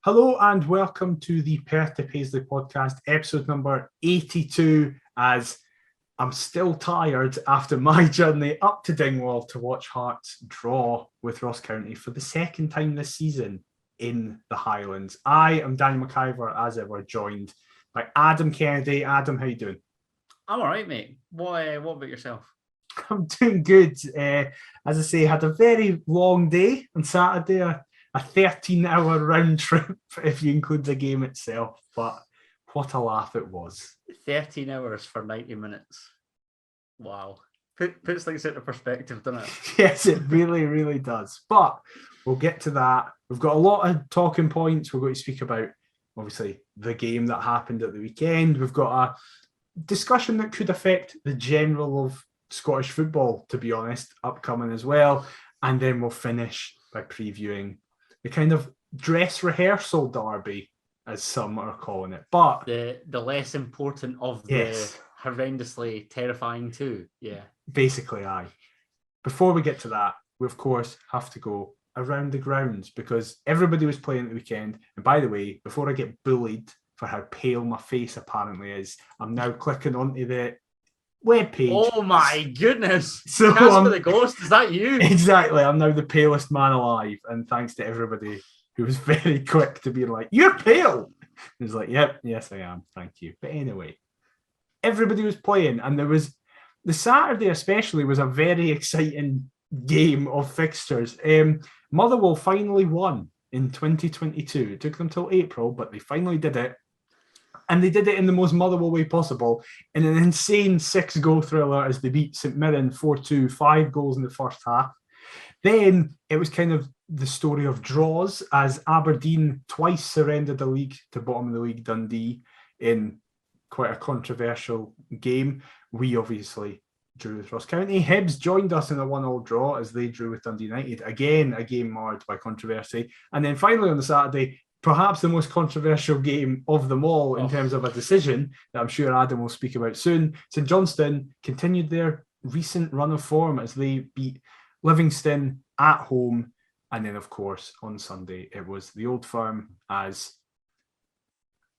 Hello and welcome to the Perth to Paisley Podcast, episode number 82, as I'm still tired after my journey up to Dingwall to watch Hearts draw with Ross County for the second time this season in the Highlands. I am Daniel McIver, as ever, joined by Adam Kennedy. Adam, how you doing? I'm all right, mate. What about yourself? I'm doing good. As I say, had a very long day on Saturday, a 13-hour round trip, if you include the game itself. But what a laugh it was. 13 hours for 90 minutes. Wow. Puts things into perspective, doesn't it? Yes, it really, really does. But we'll get to that. We've got a lot of talking points. We're going to speak about, obviously, the game that happened at the weekend. We've got a discussion that could affect the general of Scottish football, to be honest, upcoming as well. And then we'll finish by previewing the kind of dress rehearsal derby, as some are calling it. But the less important of the horrendously terrifying two. Yeah. Basically, aye. Before we get to that, we of course have to go around the grounds because everybody was playing at the weekend. And by the way, before I get bullied for how pale my face apparently is, I'm now clicking onto the webpage. Oh my goodness. So Casper the Ghost, is that you? Exactly. I'm now the palest man alive. And thanks to everybody who was very quick to be like, "You're pale." He was like, "Yep, yes I am. Thank you." But anyway, everybody was playing, and there was the Saturday especially was a very exciting game of fixtures. Motherwell finally won in 2022. It took them till April, but they finally did it. And they did it in the most Motherwell way possible, in an insane 6-goal thriller as they beat St Mirren 4-2, 5 goals in the first half. Then it was kind of the story of draws, as Aberdeen twice surrendered the league to bottom of the league Dundee in quite a controversial game. We obviously drew with Ross County. Hibs joined us in a 1-1 draw as they drew with Dundee United. Again, a game marred by controversy. And then finally on the Saturday, perhaps the most controversial game of them all in terms of a decision that I'm sure Adam will speak about soon. St Johnstone continued their recent run of form as they beat Livingston at home. And then, of course, on Sunday, it was the Old Firm, as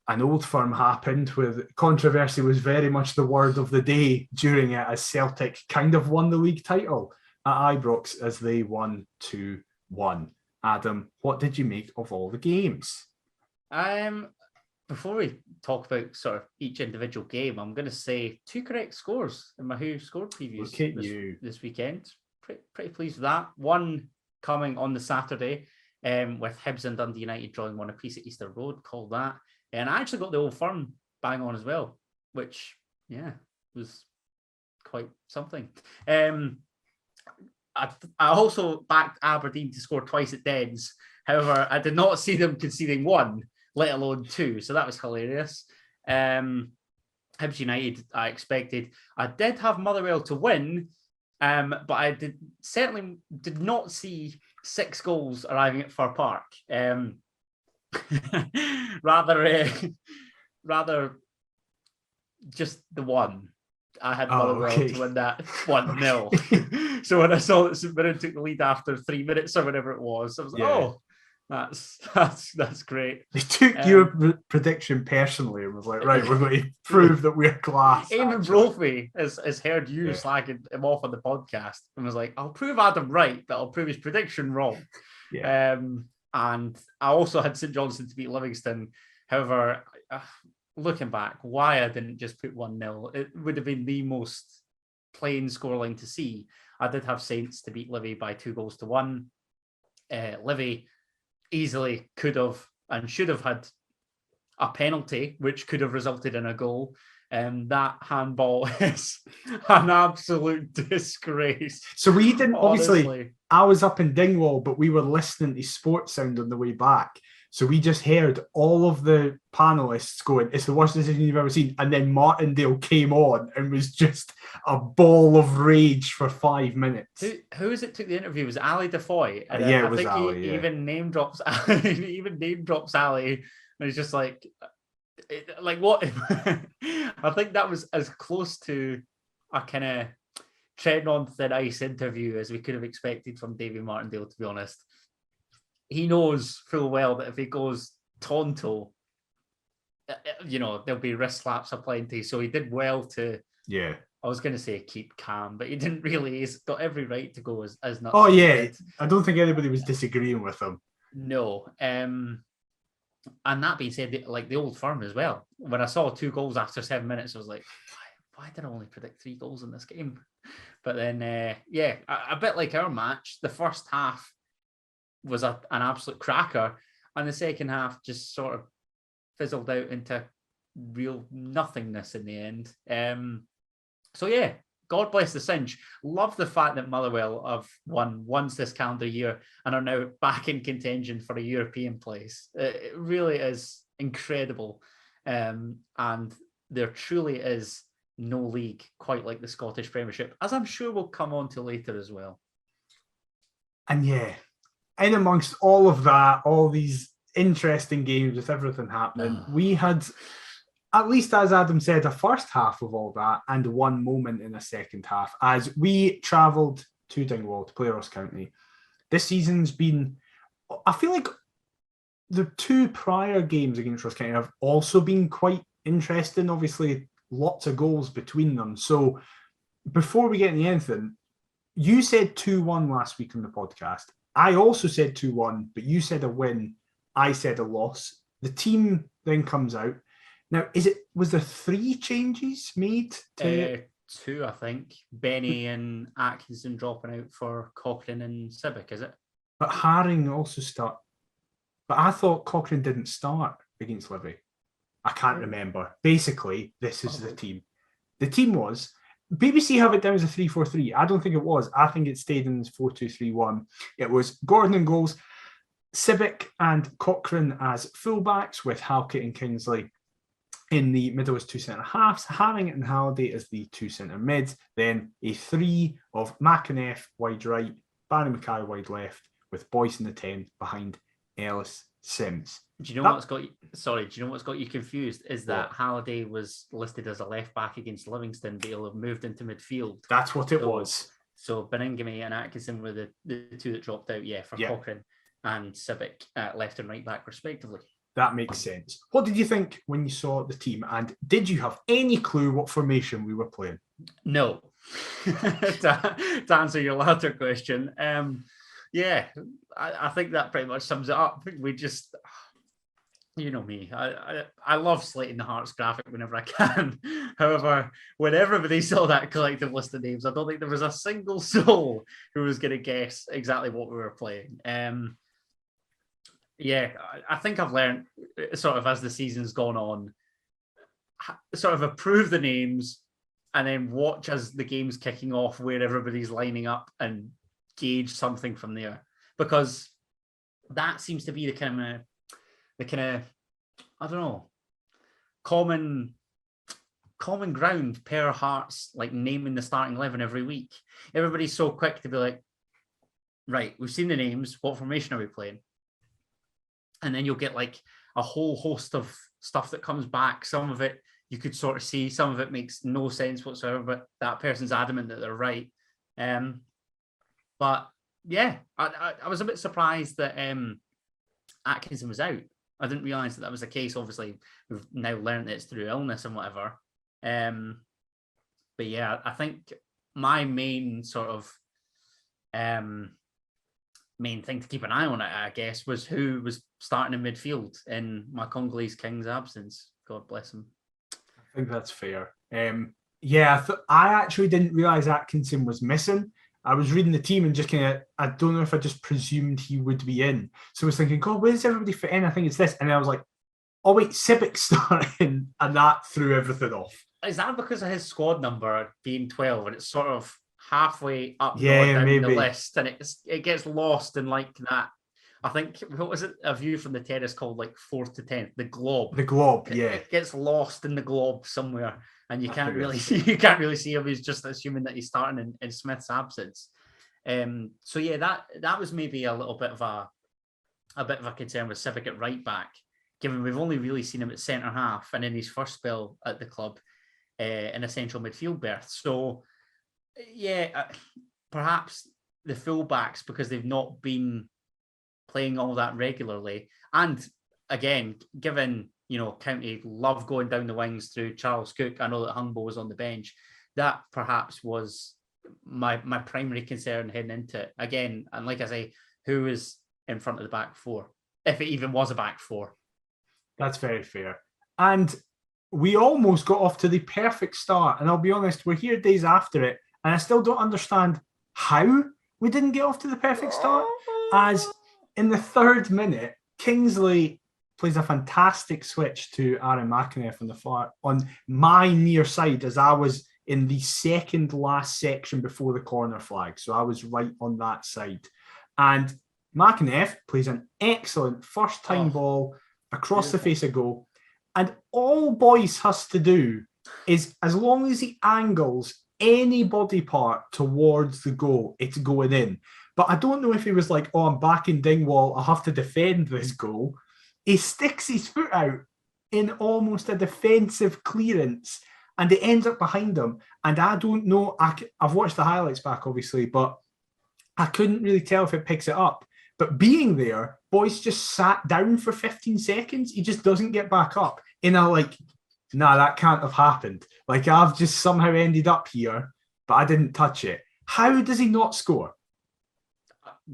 an Old Firm happened with controversy was very much the word of the day during it, as Celtic kind of won the league title at Ibrox as they won 2-1. Adam, what did you make of all the games? Before we talk about sort of each individual game, I'm going to say 2 correct scores in my Who Scored previews this weekend. Pretty pleased with that. One coming on the Saturday with Hibs and Dundee United drawing 1 apiece at Easter Road, called that. And I actually got the Old Firm bang on as well, which, was quite something. I also backed Aberdeen to score twice at Dens. However, I did not see them conceding 1, let alone 2. So that was hilarious. Hibs United, I expected. I did have Motherwell to win, but I certainly did not see 6 goals arriving at Fir Park. Rather just the 1. I had Motherwell to win that 1-0. So when I saw that St Mirren took the lead after 3 minutes or whatever it was, I was like, that's great. They took your prediction personally and was like, right, we're going to prove that we're class. Eamon Brophy has heard you slagging him off on the podcast and was like, I'll prove Adam right, but I'll prove his prediction wrong. Yeah. And I also had St Johnstone to beat Livingston. However, looking back, why I didn't just put 1-0, it would have been the most plain scoreline to see. I did have Saints to beat Livy by 2-1. Livy easily could have and should have had a penalty, which could have resulted in a goal. That handball is an absolute disgrace. So we didn't, obviously, I was up in Dingwall, but we were listening to Sports Sound on the way back. So we just heard all of the panelists going, "It's the worst decision you've ever seen." And then Martindale came on and was just a ball of rage for 5 minutes. Who is it took the interview? Was it Ali Defoy? And it was Ali. He even name drops Ali. And he's just like what? I think that was as close to a kind of treading on thin ice interview as we could have expected from Davy Martindale, to be honest. He knows full well that if he goes Tonto, there'll be wrist slaps aplenty. So he did well to. Yeah. I was going to say keep calm, but he didn't really. He's got every right to go as nuts. Oh yeah, I don't think anybody was disagreeing with him. No. And that being said, like the Old Firm as well. When I saw 2 goals after 7 minutes, I was like, why did I only predict 3 goals in this game? But then, a bit like our match, the first half was an absolute cracker, and the second half just sort of fizzled out into real nothingness in the end. So yeah, God bless the Cinch. Love the fact that Motherwell have won once this calendar year and are now back in contention for a European place. It really is incredible. And there truly is no league quite like the Scottish Premiership, as I'm sure we'll come on to later as well. And yeah, in amongst all of that, all these interesting games with everything happening, we had, at least as Adam said, a first half of all that and one moment in a second half as we travelled to Dingwall to play Ross County. This season's been, I feel like the 2 prior games against Ross County have also been quite interesting. Obviously, lots of goals between them. So before we get into anything, you said 2-1 last week on the podcast. I also said 2-1, but you said a win. I said a loss. The team then comes out. Now, was there 3 changes made? 2, I think. Benny and Atkinson dropping out for Cochrane and Civic, is it? But Haring also start. But I thought Cochrane didn't start against Livy. I can't remember. Basically, this is the team. The team was, BBC have it down as a 3-4-3. I don't think it was. I think it stayed in 4-2-3-1. It was Gordon in goals, Civic and Cochrane as fullbacks, with Halkett and Kingsley in the middle as 2 centre halves, Haring and Halliday as the 2 centre mids, then a 3 of McInnes wide right, Barry Mackay wide left, with Boyce in the 10 behind Ellis Sims. Do you know what's got you confused? Is that Halliday was listed as a left back against Livingston, but he'll have moved into midfield. That's what it was. So Beningame and Atkinson were the 2 that dropped out, for Cochrane and Civic at left and right back respectively. That makes sense. What did you think when you saw the team? And did you have any clue what formation we were playing? No. to answer your latter question, I think that pretty much sums it up. We just, you know me, I love slating the Hearts graphic whenever I can. However, when everybody saw that collective list of names, I don't think there was a single soul who was going to guess exactly what we were playing. I think I've learned sort of as the season's gone on, sort of approve the names and then watch as the game's kicking off where everybody's lining up and gauge something from there. Because that seems to be the kind of I don't know, common ground per Hearts, like naming the starting 11 every week. Everybody's so quick to be like, right, we've seen the names, what formation are we playing? And then you'll get like a whole host of stuff that comes back. Some of it you could sort of see, some of it makes no sense whatsoever, but that person's adamant that they're right. But yeah, I was a bit surprised that Atkinson was out. I didn't realise that was the case. Obviously, we've now learned that it's through illness and whatever. But yeah, I think my main sort of main thing to keep an eye on, I guess, was who was starting in midfield in my Congolese King's absence. God bless him. I think that's fair. I actually didn't realise Atkinson was missing. I was reading the team and just kind of, I don't know if I just presumed he would be in. So I was thinking, God, where's everybody fit in? I think it's this. And then I was like, oh wait, Civic's starting. And that threw everything off. Is that because of his squad number being 12 and it's sort of halfway up down the list and it gets lost in like that? I think, what was it, a view from the terrace called like 4th to 10th, the glob. The glob, yeah. It gets lost in the glob somewhere. And you can't really see him. He's just assuming that he's starting in Smith's absence. So yeah, that was maybe a little bit of a concern with Civic at right back, given we've only really seen him at centre half and in his first spell at the club in a central midfield berth. So yeah, perhaps the fullbacks, because they've not been playing all that regularly, and again, given, County love going down the wings through Charles Cook, I know that Hungbo was on the bench. That perhaps was my primary concern heading into it. Again, and like I say, who is in front of the back four, if it even was a back four. That's very fair. And we almost got off to the perfect start. And I'll be honest, we're here days after it, and I still don't understand how we didn't get off to the perfect start. As in the 3rd minute, Kingsley plays a fantastic switch to Aaron McInnes on my near side, as I was in the second last section before the corner flag. So I was right on that side. And McInnes plays an excellent first-time ball across the face of goal. And all Boyce has to do is, as long as he angles any body part towards the goal, it's going in. But I don't know if he was like, I'm back in Dingwall, I have to defend this goal. He sticks his foot out in almost a defensive clearance, and it ends up behind him. And I don't know, I've watched the highlights back, obviously, but I couldn't really tell if it picks it up. But being there, Boyce just sat down for 15 seconds. He just doesn't get back up. And I'm like, nah, that can't have happened. Like, I've just somehow ended up here, but I didn't touch it. How does he not score?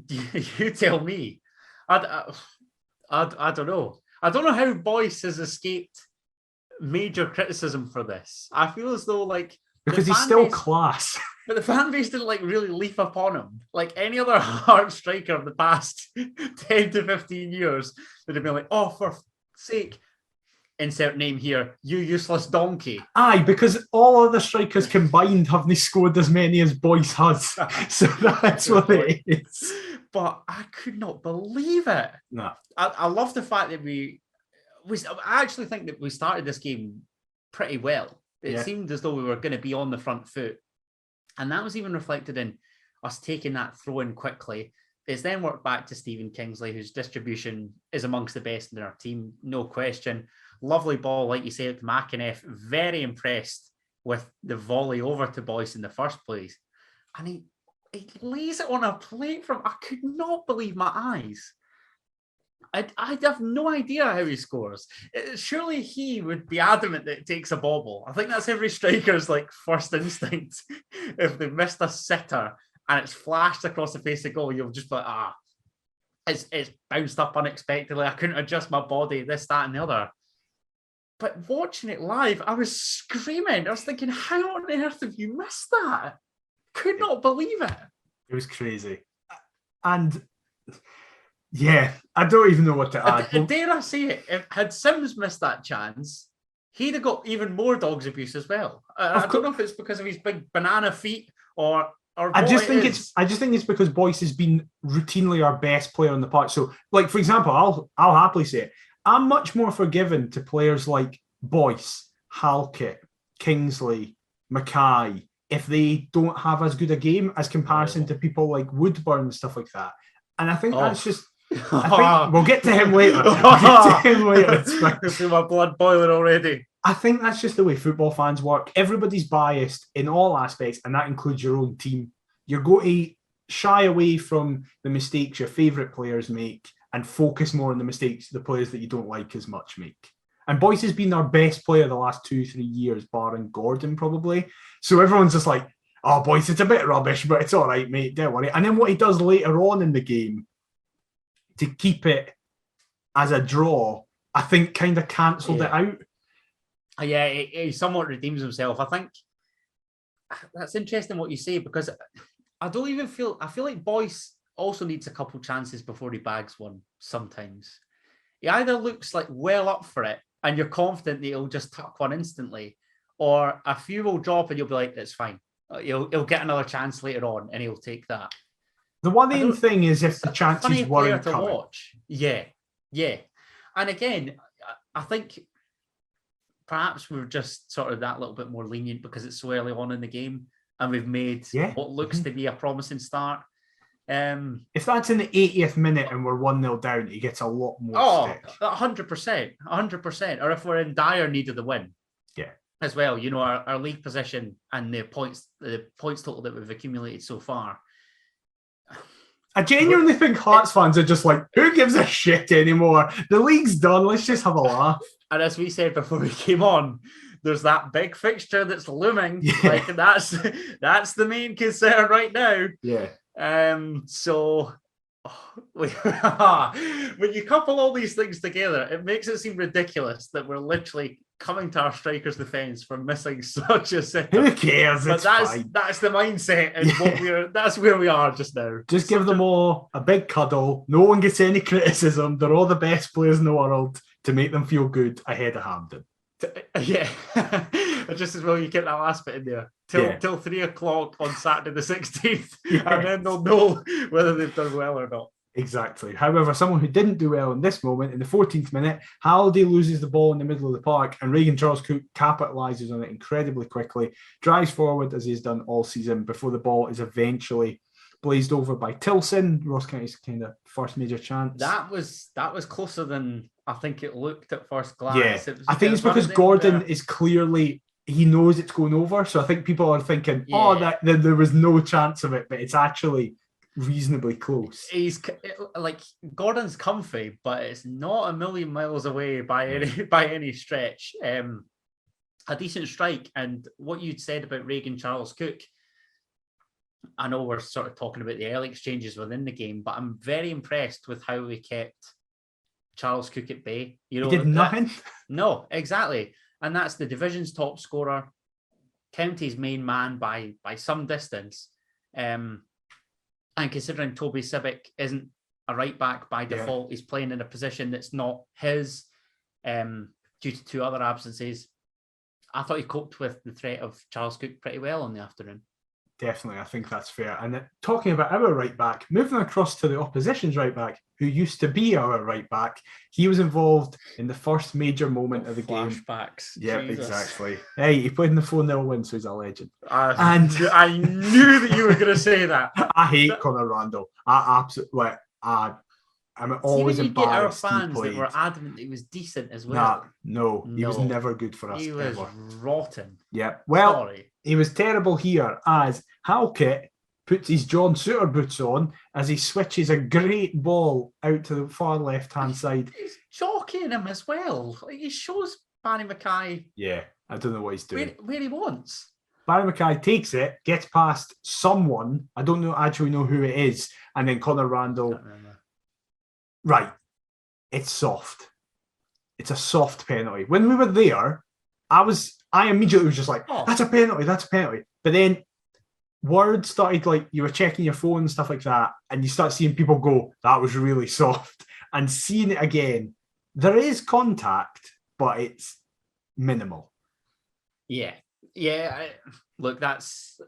You tell me. I don't know. I don't know how Boyce has escaped major criticism for this. I feel as though, like, because he's still class. But the fan base didn't really leap upon him. Like any other hard striker of the past 10 to 15 years, they'd have been like, for sake, insert name here, you useless donkey. Aye, because all other strikers combined haven't scored as many as Boyce has. So that's what it is. But I could not believe it. No. I love the fact that I actually think that we started this game pretty well. It seemed as though we were going to be on the front foot. And that was even reflected in us taking that throw in quickly. It's then worked back to Stephen Kingsley, whose distribution is amongst the best in our team, no question. Lovely ball, like you say, to McInnes. Very impressed with the volley over to Boyce in the first place. And he lays it on a plate from... I could not believe my eyes. I have no idea how he scores. Surely he would be adamant that it takes a bobble. I think that's every striker's like first instinct. If they missed a sitter and it's flashed across the face of goal, you'll just be like, it's bounced up unexpectedly. I couldn't adjust my body, this, that, and the other. But watching it live, I was screaming. I was thinking, how on earth have you missed that? Could not believe it. It was crazy. And... yeah, I don't even know what to add. Dare I say it, had Sims missed that chance, he'd have got even more dog's abuse as well. I don't know if it's because of his big banana feet or I just think it's because Boyce has been routinely our best player on the park. So, like, for example, I'll happily say it. I'm much more forgiving to players like Boyce, Halkett, Kingsley, Mackay, if they don't have as good a game as comparison to people like Woodburn and stuff like that. And I think that's just... I think we'll get to him later. I feel my blood boiling already. I think that's just the way football fans work. Everybody's biased in all aspects, and that includes your own team. You're going to shy away from the mistakes your favourite players make and focus more on the mistakes the players that you don't like as much make. And Boyce has been our best player the last 2-3 years, barring Gordon probably. So everyone's just like, Boyce, it's a bit rubbish, but it's all right, mate, don't worry. And then what he does later on in the game to keep it as a draw, I think kind of cancelled it out. Yeah, he somewhat redeems himself. I think that's interesting what you say, because I feel like Boyce also needs a couple chances before he bags one sometimes. He either looks like well up for it and you're confident that he'll just tuck one instantly, or a few will drop and you'll be like, it's fine. He'll get another chance later on and he'll take that. The worrying thing is if the chances weren't coming. Watch. Yeah. And again, I think perhaps we're just sort of that little bit more lenient because it's so early on in the game and we've made what looks to be a promising start. If that's in the 80th minute and we're 1-0 down, he gets a lot more stick. 100%. Or if we're in dire need of the win. Yeah. As well, our league position and the points total that we've accumulated so far. I genuinely think Hearts fans are just like, who gives a shit anymore? The league's done. Let's just have a laugh. And as we said before we came on, there's that big fixture that's looming. Yeah. Like that's the main concern right now. Yeah. So when you couple all these things together, it makes it seem ridiculous that we're literally coming to our striker's defence for missing such a sitter. Who cares? But that's the mindset, and that's where we are just now. Just give them all a big cuddle. No one gets any criticism. They're all the best players in the world to make them feel good ahead of Hampden. Yeah, just as well you get that last bit in there till 3 o'clock on Saturday the 16th, and then they'll know whether they've done well or not. Exactly. However, someone who didn't do well in this moment, in the 14th minute, Halliday loses the ball in the middle of the park, and Regan Charles-Cook capitalises on it incredibly quickly, drives forward as he's done all season before the ball is eventually blazed over by Tilson, Ross County's kind of first major chance. That was closer than I think it looked at first glance. Yeah, I think it's because Gordon is clearly, he knows it's going over, so I think people are thinking, that there was no chance of it, but it's actually reasonably close. He's like, Gordon's comfy, but it's not a million miles away by any stretch. A decent strike, and what you'd said about Regan Charles-Cook, I know we're sort of talking about the early exchanges within the game, but I'm very impressed with how we kept Charles-Cook at bay. You know, he did nothing. No, exactly, and that's the division's top scorer, county's main man by some distance. And considering Toby Sibic isn't a right back by default, he's playing in a position that's not his due to 2 other absences. I thought he coped with the threat of Charles Cook pretty well in the afternoon. Definitely, I think that's fair. And talking about our right back, moving across to the opposition's right back, who used to be our right back, he was involved in the first major moment of the game. Flashbacks. Yeah, exactly. Hey, he played in the 4-0 win, so he's a legend. I knew that you were going to say that. I hate Conor Randall. I'm always embarrassed. Our fans that were adamant he was decent as well. No, he was never good for us. He was rotten. Yeah, well, Sorry. He was terrible here as Halkett puts his John Suter boots on as he switches a great ball out to the far left-hand side. He's jockeying him as well. He shows Barry Mackay. Yeah, I don't know what he's doing. Where he wants. Barry Mackay takes it, gets past someone. I don't actually know who it is. And then Conor Randall. Right. It's soft. It's a soft penalty. When we were there, I immediately was just like, that's a penalty. But then word started, like, you were checking your phone and stuff like that, and you start seeing people go, that was really soft. And seeing it again, there is contact, but it's minimal. Yeah. Look, that's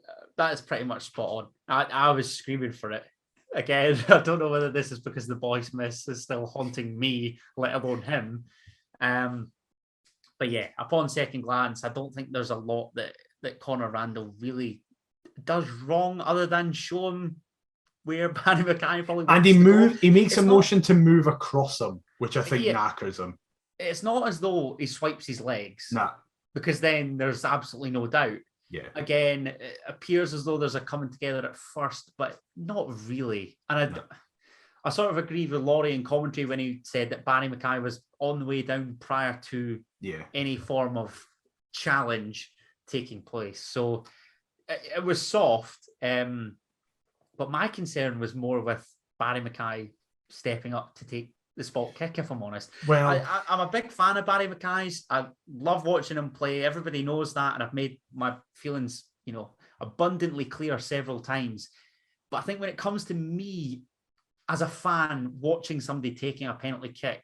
pretty much spot on. I was screaming for it. Again, I don't know whether this is because the boys' miss is still haunting me, let alone him. But yeah, upon second glance, I don't think there's a lot that Conor Randall really does wrong other than show him where Barry Mackay probably wants and he makes a motion to move across him, which I think knackers him. It's not as though he swipes his legs. Nah. Because then there's absolutely no doubt. Yeah. Again, it appears as though there's a coming together at first, but not really. And I sort of agreed with Laurie in commentary when he said that Barry Mackay was on the way down prior to any form of challenge taking place. So it was soft. But my concern was more with Barry Mackay stepping up to take the spot kick, if I'm honest. Well, I'm a big fan of Barry Mackay's. I love watching him play. Everybody knows that, and I've made my feelings, abundantly clear several times. But I think when it comes to me as a fan watching somebody taking a penalty kick,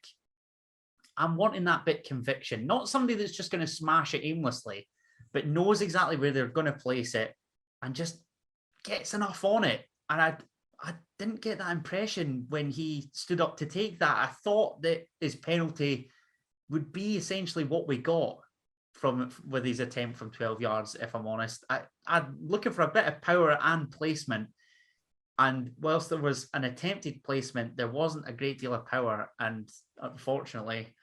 I'm wanting that bit conviction. Not somebody that's just going to smash it aimlessly, but knows exactly where they're going to place it and just gets enough on it. And I didn't get that impression when he stood up to take that. I thought that his penalty would be essentially what we got with his attempt from 12 yards, if I'm honest. I'm looking for a bit of power and placement. And whilst there was an attempted placement, there wasn't a great deal of power. And unfortunately,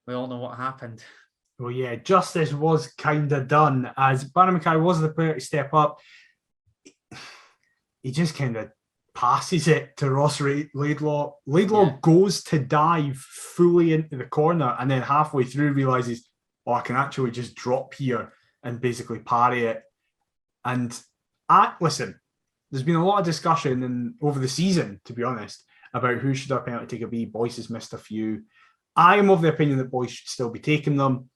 we all know what happened. Well, yeah, justice was kind of done as Barry Mackay was the player to step up. He just kind of passes it to Ross Laidlaw. Laidlaw goes to dive fully into the corner and then halfway through realises, oh, I can actually just drop here and basically parry it. And listen, there's been a lot of discussion over the season, to be honest, about who should our penalty taker be. Boyce has missed a few. I am of the opinion that Boyce should still be taking them.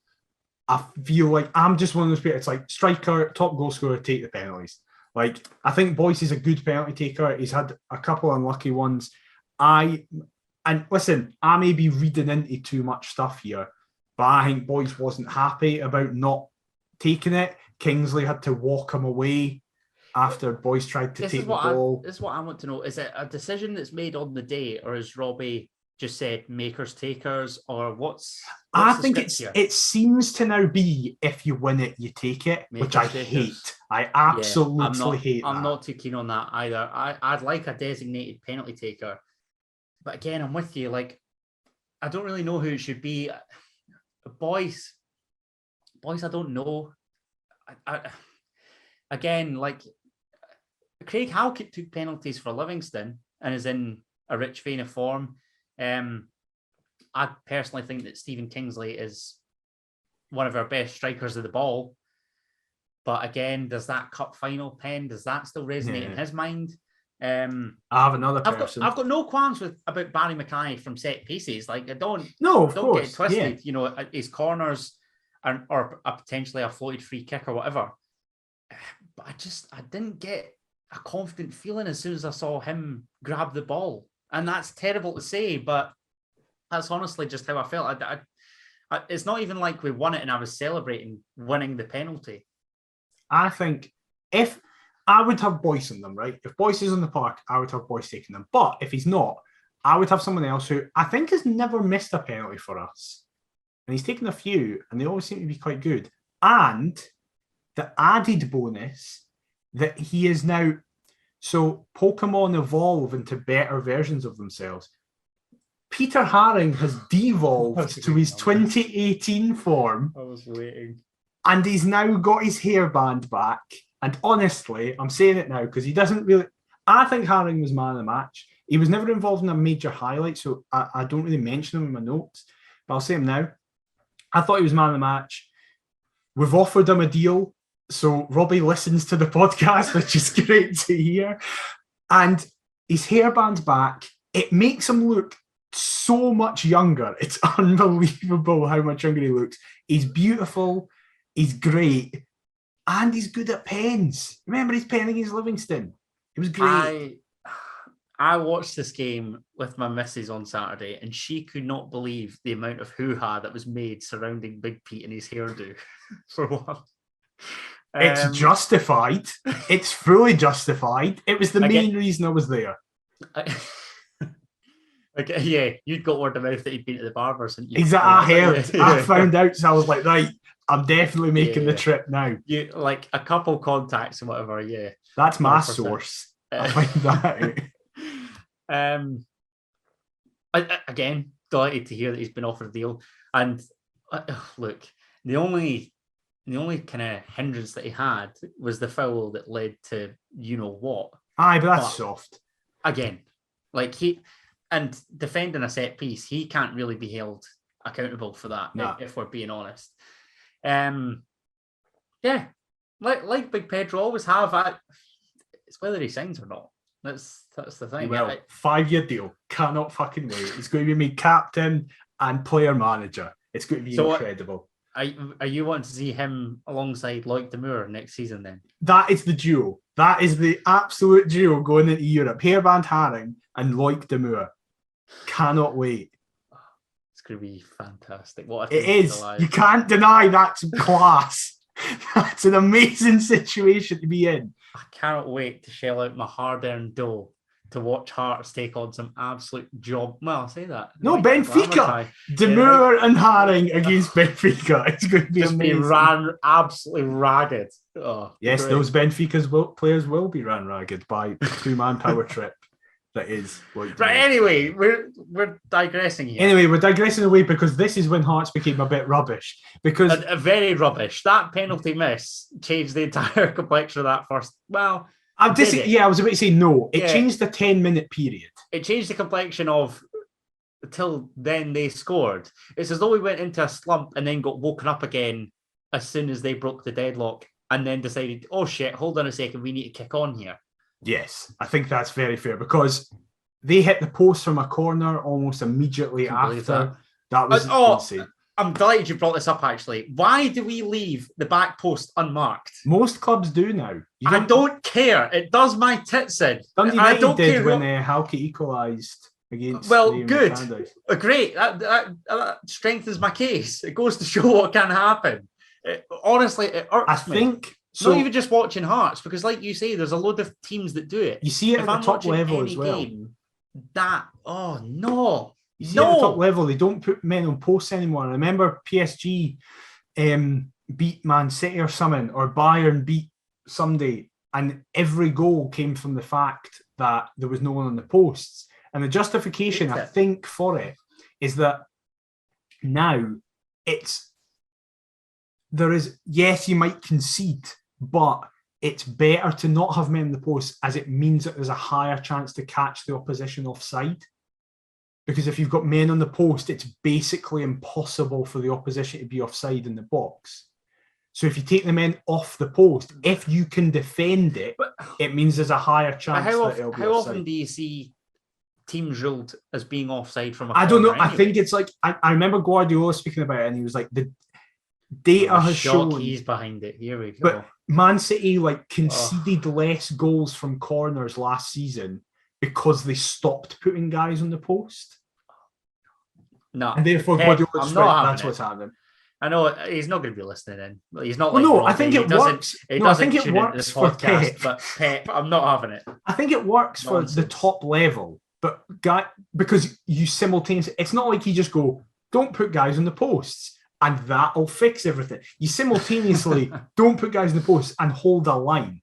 I feel like I'm just one of those people. It's like striker, top goal scorer, take the penalties. Like, I think Boyce is a good penalty taker. He's had a couple of unlucky ones. Listen, I may be reading into too much stuff here, but I think Boyce wasn't happy about not taking it. Kingsley had to walk him away after Boyce tried to take the ball. This is what I want to know. Is it a decision that's made on the day, or is Robbie just said makers takers, or what's I think it seems to now be if you win it, you take it, makers, which I hate. I absolutely hate that. I'm not too keen on that either. I'd like a designated penalty taker. But again, I'm with you. Like, I don't really know who it should be. Boyce, I don't know. Again, like, Craig Halkett took penalties for Livingston and is in a rich vein of form. I personally think that Stephen Kingsley is one of our best strikers of the ball. But again, does that cup final pen, does that still resonate in his mind? I have another person. I've got no qualms about Barry Mackay from set pieces. Like, don't get it twisted. You know, his corners or potentially a floated free kick or whatever. But I didn't get a confident feeling as soon as I saw him grab the ball. And that's terrible to say, but that's honestly just how I felt. It's not even like we won it and I was celebrating winning the penalty. I think if I would have Boyce in them, right? If Boyce is in the park, I would have Boyce taking them. But if he's not, I would have someone else who I think has never missed a penalty for us. And he's taken a few, and they always seem to be quite good. And the added bonus that he is now... So Pokemon evolve into better versions of themselves. Peter Haring has devolved to his 2018 form. I was waiting. And he's now got his hairband back. And honestly, I'm saying it now because he doesn't really... I think Haring was man of the match. He was never involved in a major highlight, so I don't really mention him in my notes. But I'll say him now. I thought he was man of the match. We've offered him a deal. So Robbie listens to the podcast, which is great to hear. And his hairband's back. It makes him look so much younger. It's unbelievable how much younger he looks. He's beautiful. He's great. And he's good at pens. Remember his pen against Livingston? It was great. I watched this game with my missus on Saturday, and she could not believe the amount of hoo-ha that was made surrounding Big Pete and his hairdo, for one. It's justified. It's fully justified. It was the main reason I was there. You'd got word of mouth that he'd been to the barbers, hadn't you? Exactly. I heard. I found out, so I was like, right, I'm definitely making the trip now. You like a couple contacts and whatever, yeah. That's my 100%. Source. I find that out. Again, delighted to hear that he's been offered a deal. And look, the only kind of hindrance that he had was the foul that led to you know what. Aye, but that's soft. Again, like defending a set piece, he can't really be held accountable for that, if we're being honest. Like Big Pedro always have. It's whether he signs or not. That's the thing. Well, 5-year deal. Cannot fucking wait. It's going to be made captain and player manager. It's going to be incredible. Are you wanting to see him alongside Loic Damour next season then? That is the duo. That is the absolute duo going into Europe. Hairband Haring and Loic Damour. Cannot wait. It's going to be fantastic. It is. You can't deny that's class. That's an amazing situation to be in. I cannot wait to shell out my hard-earned dough to watch Hearts take on some absolute job. Well, I'll say that. No, Benfica. Damour and Haring against Benfica. It's going to be amazing. Ran absolutely ragged. Oh, yes, great. Those Benfica's players will be ran ragged by two-man power trip. That is. Right, anyway, we're digressing here. Anyway, we're digressing away because this is when Hearts became a bit rubbish. Because very rubbish. That penalty miss changed the entire complexion of that first. Well, I was about to say no. It changed the 10-minute period. It changed the complexion of till then they scored. It's as though we went into a slump and then got woken up again as soon as they broke the deadlock and then decided, oh shit, hold on a second, we need to kick on here. Yes, I think that's very fair because they hit the post from a corner almost immediately after. That was insane. I'm delighted you brought this up, actually. Why do we leave the back post unmarked? Most clubs do now. I don't care. It does my tits in. Dundee United did when Halkett equalised against. Well, good. Great. That strengthens my case. It goes to show what can happen. Honestly, it irks me. I think so. Not even just watching Hearts, because, like you say, there's a load of teams that do it. You see it at the top level as well. You see at the top level, they don't put men on posts anymore. I remember PSG beat Man City or something, or Bayern beat somebody, and every goal came from the fact that there was no one on the posts. And the justification, I think, for it is that now yes, you might concede, but it's better to not have men in the post, as it means that there's a higher chance to catch the opposition offside. Because if you've got men on the post, it's basically impossible for the opposition to be offside in the box. So if you take the men off the post, if you can defend it, it means there's a higher chance that it'll be offside. How often do you see teams ruled as being offside from a I don't know. Anyway? I think it's like, I remember Guardiola speaking about it, and he was like, the data has shown... He's behind it. Here we go. But Man City conceded less goals from corners last season because they stopped putting guys on the post. No. And therefore, Guardiola's that's what's happening. I know he's not going to be listening in. He's not. I think it works. I think it works for Pep. But Pep, I'm not having it. I think it works for the top level, but because you simultaneously, it's not like you just go, don't put guys on the posts and that'll fix everything. You simultaneously don't put guys on the posts and hold a line.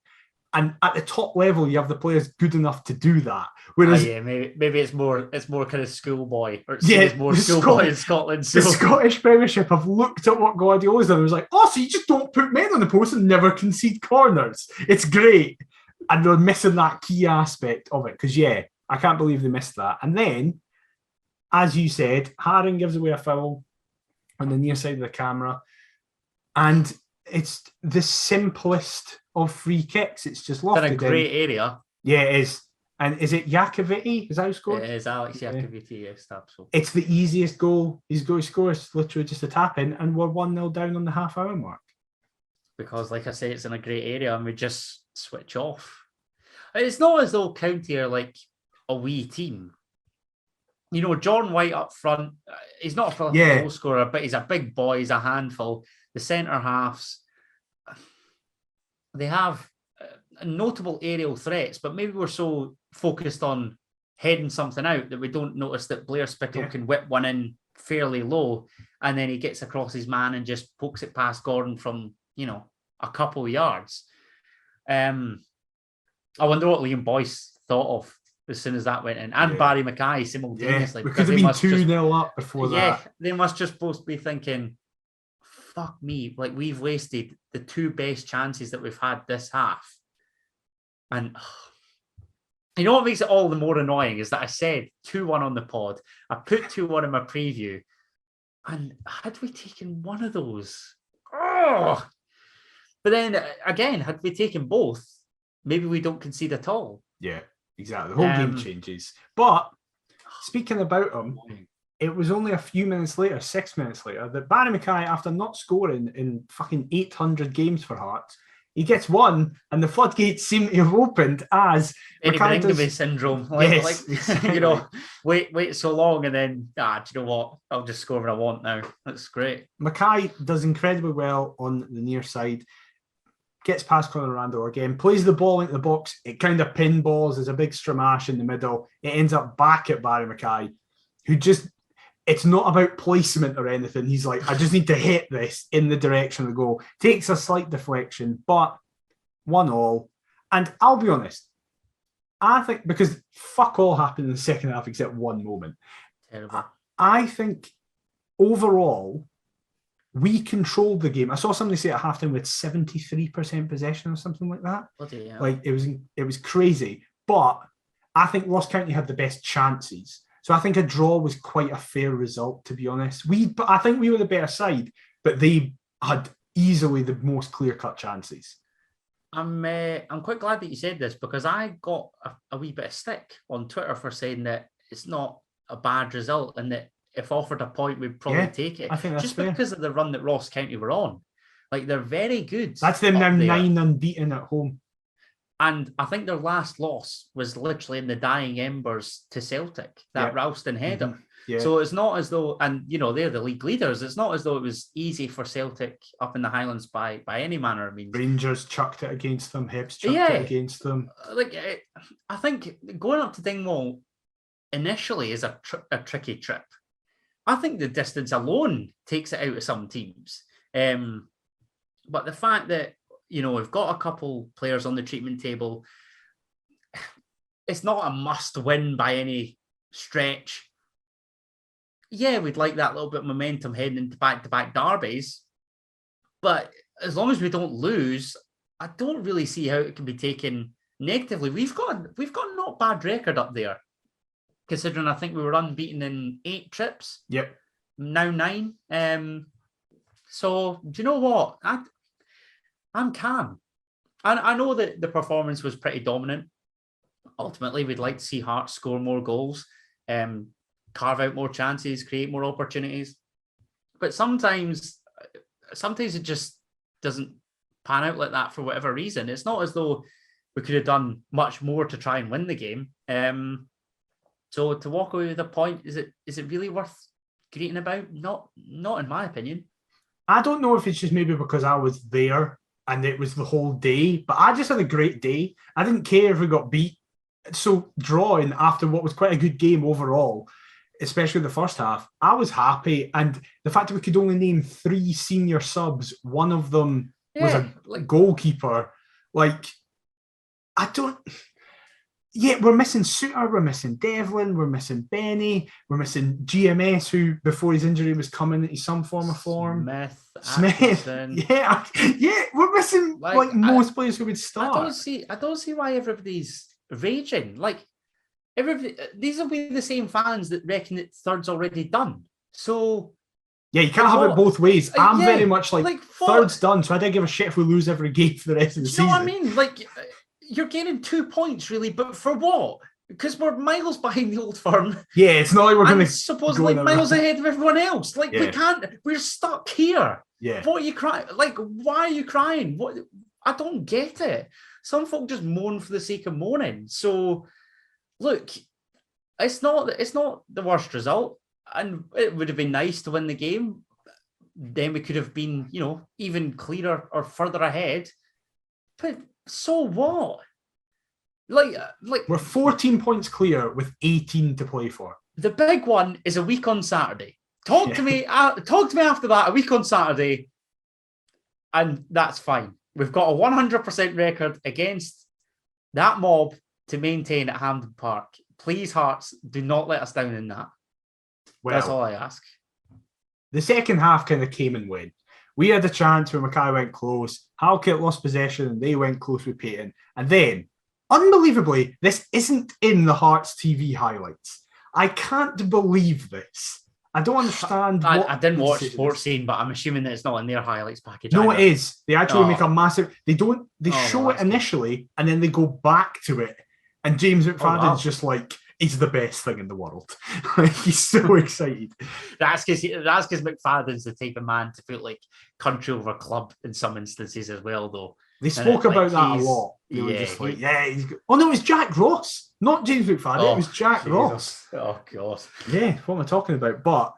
And at the top level, you have the players good enough to do that. Whereas, maybe it's more kind of schoolboy, or it's more schoolboy in Scotland. So. The Scottish Premiership have looked at what Guardiola's done and was like, so you just don't put men on the post and never concede corners. It's great. And they're missing that key aspect of it. Because, I can't believe they missed that. And then, as you said, Haring gives away a foul on the near side of the camera. And it's the simplest of free kicks. It's just lofted in. It's in a great area. Yeah, it is. And is it Iacovitti? Is that who scored? It is Alex Iacovitti, yes, absolutely. It's the easiest goal he's going to score. It's literally just a tap in, and we're 1-0 down on the half-hour mark. Because, like I say, it's in a great area, and we just switch off. It's not as though County are like a wee team. You know, John White up front, he's not a goal scorer, but he's a big boy, he's a handful. The centre halves, they have notable aerial threats, but maybe we're so focused on heading something out that we don't notice that Blair Spittle can whip one in fairly low, and then he gets across his man and just pokes it past Gordon from, a couple of yards. I wonder what Liam Boyce thought of as soon as that went in, and Barry Mackay simultaneously. We could have been 2-0 up before that. Yeah, they must just both be thinking, fuck me, like we've wasted the two best chances that we've had this half. And you know what makes it all the more annoying is that I said 2-1 on the pod. I put 2-1 in my preview. And had we taken one of those? Oh! But then again, had we taken both, maybe we don't concede at all. Yeah, exactly. The whole game changes. But speaking about them, it was only a few minutes later, 6 minutes later, that Barry Mackay, after not scoring in fucking 800 games for Hearts, he gets one, and the floodgates seem to have opened as Eddie Bringaby syndrome. Wait so long, and then, do you know what? I'll just score what I want now. That's great. Mackay does incredibly well on the near side, gets past Conor Randall again, plays the ball into the box. It kind of pinballs. There's a big stramash in the middle. It ends up back at Barry Mackay, who just... It's not about placement or anything. He's like, I just need to hit this in the direction of the goal. Takes a slight deflection, but 1-1. And I'll be honest, I think, because fuck all happened in the second half except one moment. Terrible. I think overall, we controlled the game. I saw somebody say at halftime with 73% possession or something like that. Bloody hell. Like it was crazy. But I think Ross County had the best chances. So I think a draw was quite a fair result, to be honest. I think we were the better side, but they had easily the most clear-cut chances. I'm quite glad that you said this, because I got a wee bit of stick on Twitter for saying that it's not a bad result and that if offered a point, we'd probably take it. I think that's just fair. because of the run that Ross County were on. Like, they're very good. That's them now there. 9 unbeaten at home. And I think their last loss was literally in the dying embers to Celtic, that Ralston header. Mm-hmm. Yeah. So it's not as though, and they're the league leaders, it's not as though it was easy for Celtic up in the Highlands by any manner of means. Rangers chucked it against them, Hibs chucked it against them. Like, I think going up to Dingwall initially is a tricky trip. I think the distance alone takes it out of some teams. But the fact that, we've got a couple players on the treatment table, it's not a must win by any stretch. Yeah, we'd like that little bit of momentum heading into back-to-back derbies. But as long as we don't lose, I don't really see how it can be taken negatively. We've got a not bad record up there, considering I think we were unbeaten in 8 trips. Yep. Now 9. So do you know what? I'm calm. I know that the performance was pretty dominant. Ultimately, we'd like to see Hearts score more goals, carve out more chances, create more opportunities. But sometimes it just doesn't pan out like that for whatever reason. It's not as though we could have done much more to try and win the game. So to walk away with a point, is it really worth greeting about? Not in my opinion. I don't know if it's just maybe because I was there and it was the whole day, but I just had a great day. I didn't care if we got beat. So drawing after what was quite a good game overall, especially the first half, I was happy. And the fact that we could only name 3 senior subs, one of them was a goalkeeper. Like, we're missing Suter, we're missing Devlin, we're missing Benny, we're missing GMS, who before his injury was coming into some form of form. Smith. Yeah, we're missing most players who would start. I don't see why everybody's raging. Like, these will be the same fans that reckon that third's already done. So yeah, you can't have it both ways. I'm very much like third's done, so I don't give a shit if we lose every game for the rest of the season. You know what I mean? Like, you're getting 2 points, really, but for what? Because we're miles behind the Old Firm. Yeah, it's not like we're going to supposedly miles ahead of everyone else. Like, we can't. We're stuck here. Yeah. What are you crying? Like, why are you crying? What? I don't get it. Some folk just moan for the sake of moaning. So, look, it's not the worst result, and it would have been nice to win the game. Then we could have been, even clearer or further ahead. But so what? Like we're 14 points clear with 18 to play for. The big one is a week on Saturday. Talk to me after that, a week on Saturday, and that's fine. We've got a 100% record against that mob to maintain at Hampden Park. Please, Hearts, do not let us down in that. Well, that's all I ask. The second half kind of came and went. We had a chance where Mackay went close. Halkett lost possession and they went close with Payton. And then, unbelievably, this isn't in the Hearts TV highlights. I can't believe this. I don't understand. I didn't watch Sports Scene, but I'm assuming that it's not in their highlights package. No, either. It is. They actually make a massive. They show it initially, and then they go back to it. And James McFadden's just like, he's the best thing in the world. He's so excited. That's because McFadden's the type of man to put like country over club in some instances as well, though. They spoke about that a lot. They were just like, he's good. Oh no, it was Jack Ross, not James McFadden. It was Jack Ross. Oh God. Yeah, what am I talking about? But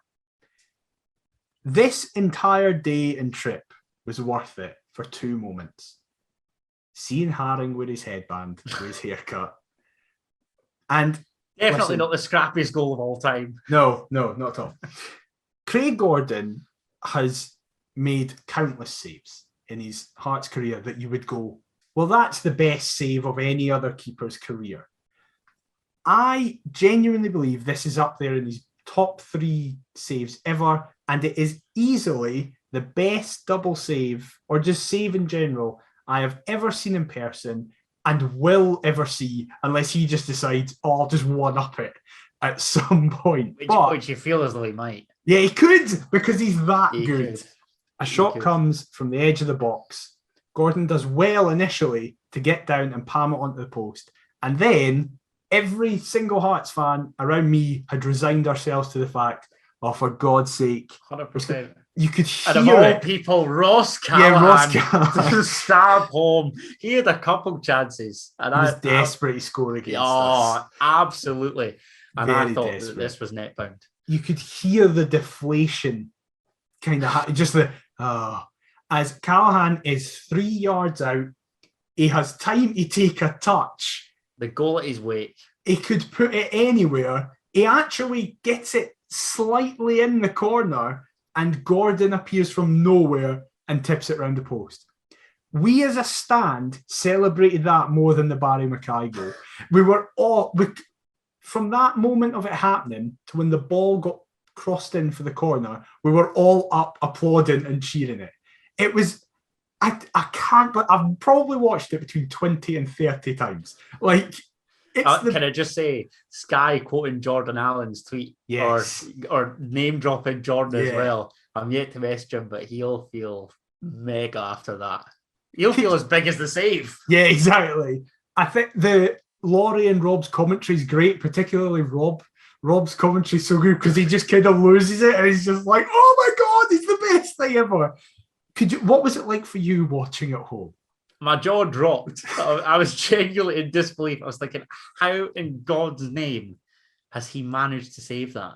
this entire day and trip was worth it for 2 moments. Seeing Haring with his headband, with his haircut. And definitely not the scrappiest goal of all time. No, not at all. Craig Gordon has made countless saves in his Hearts career that you would go, well, that's the best save of any other keeper's career. I genuinely believe this is up there in his top 3 saves ever, and it is easily the best double save, or just save in general, I have ever seen in person and will ever see, unless he just decides, oh, I'll just one-up it at some point. Which you feel as though he might. Yeah, he could, because he's that good. Could. A shot comes from the edge of the box. Gordon does well initially to get down and palm it onto the post. And then every single Hearts fan around me had resigned ourselves to the fact, oh, for God's sake. 100%. You could hear and of all it. People, Ross Callahan, Ross Callahan. stab home. He had a couple chances. And he was desperate to score against us. Oh, absolutely. And Very I thought desperate. that this was net bound. You could hear the deflation kind of, just the, as Callahan is 3 yards out, he has time to take a touch. The goal at his wake. He could put it anywhere. He actually gets it slightly in the corner, and Gordon appears from nowhere and tips it round the post. We as a stand celebrated that more than the Barry Mackay goal. We were all, from that moment of it happening to when the ball got crossed in for the corner, we were all up applauding and cheering it. It was, I can't, but I've probably watched it between 20 and 30 times. Like, can I just say, Sky quoting Jordan Allen's tweet, yes, or name dropping Jordan as well. I'm yet to message him, but he'll feel mega after that. He'll feel as big as the save. Yeah, exactly. I think the Laurie and Rob's commentary is great, particularly Rob's commentary is so good because he just kind of loses it and he's just like, oh my God, he's the best thing ever. What was it like for you watching at home? My jaw dropped. I was genuinely in disbelief. I was thinking, how in God's name has he managed to save that?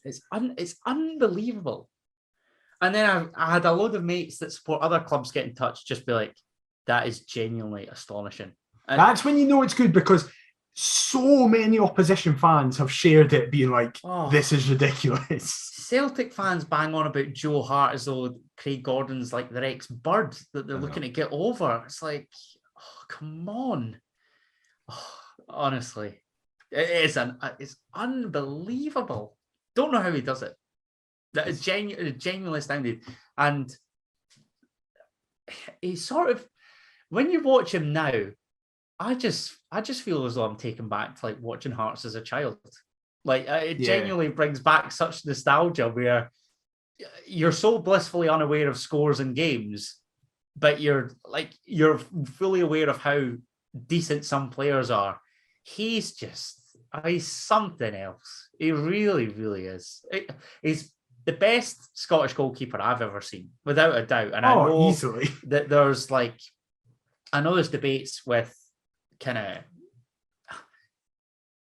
It's unbelievable. And then I had a load of mates that support other clubs get in touch, just be like, that is genuinely astonishing. And that's when you know it's good, because so many opposition fans have shared it, being like, this is ridiculous. Celtic fans bang on about Joe Hart as though Craig Gordon's like their ex-bird that they're looking to get over. It's like, come on. Honestly, it's unbelievable. Don't know how he does it. That is genuinely astounding. And he's sort of, when you watch him now, I just feel as though I'm taken back to like watching Hearts as a child. Like it genuinely brings back such nostalgia where you're so blissfully unaware of scores and games, but you're fully aware of how decent some players are. He's something else. He really, really is. He's the best Scottish goalkeeper I've ever seen, without a doubt. And I know easily that there's debates with kind of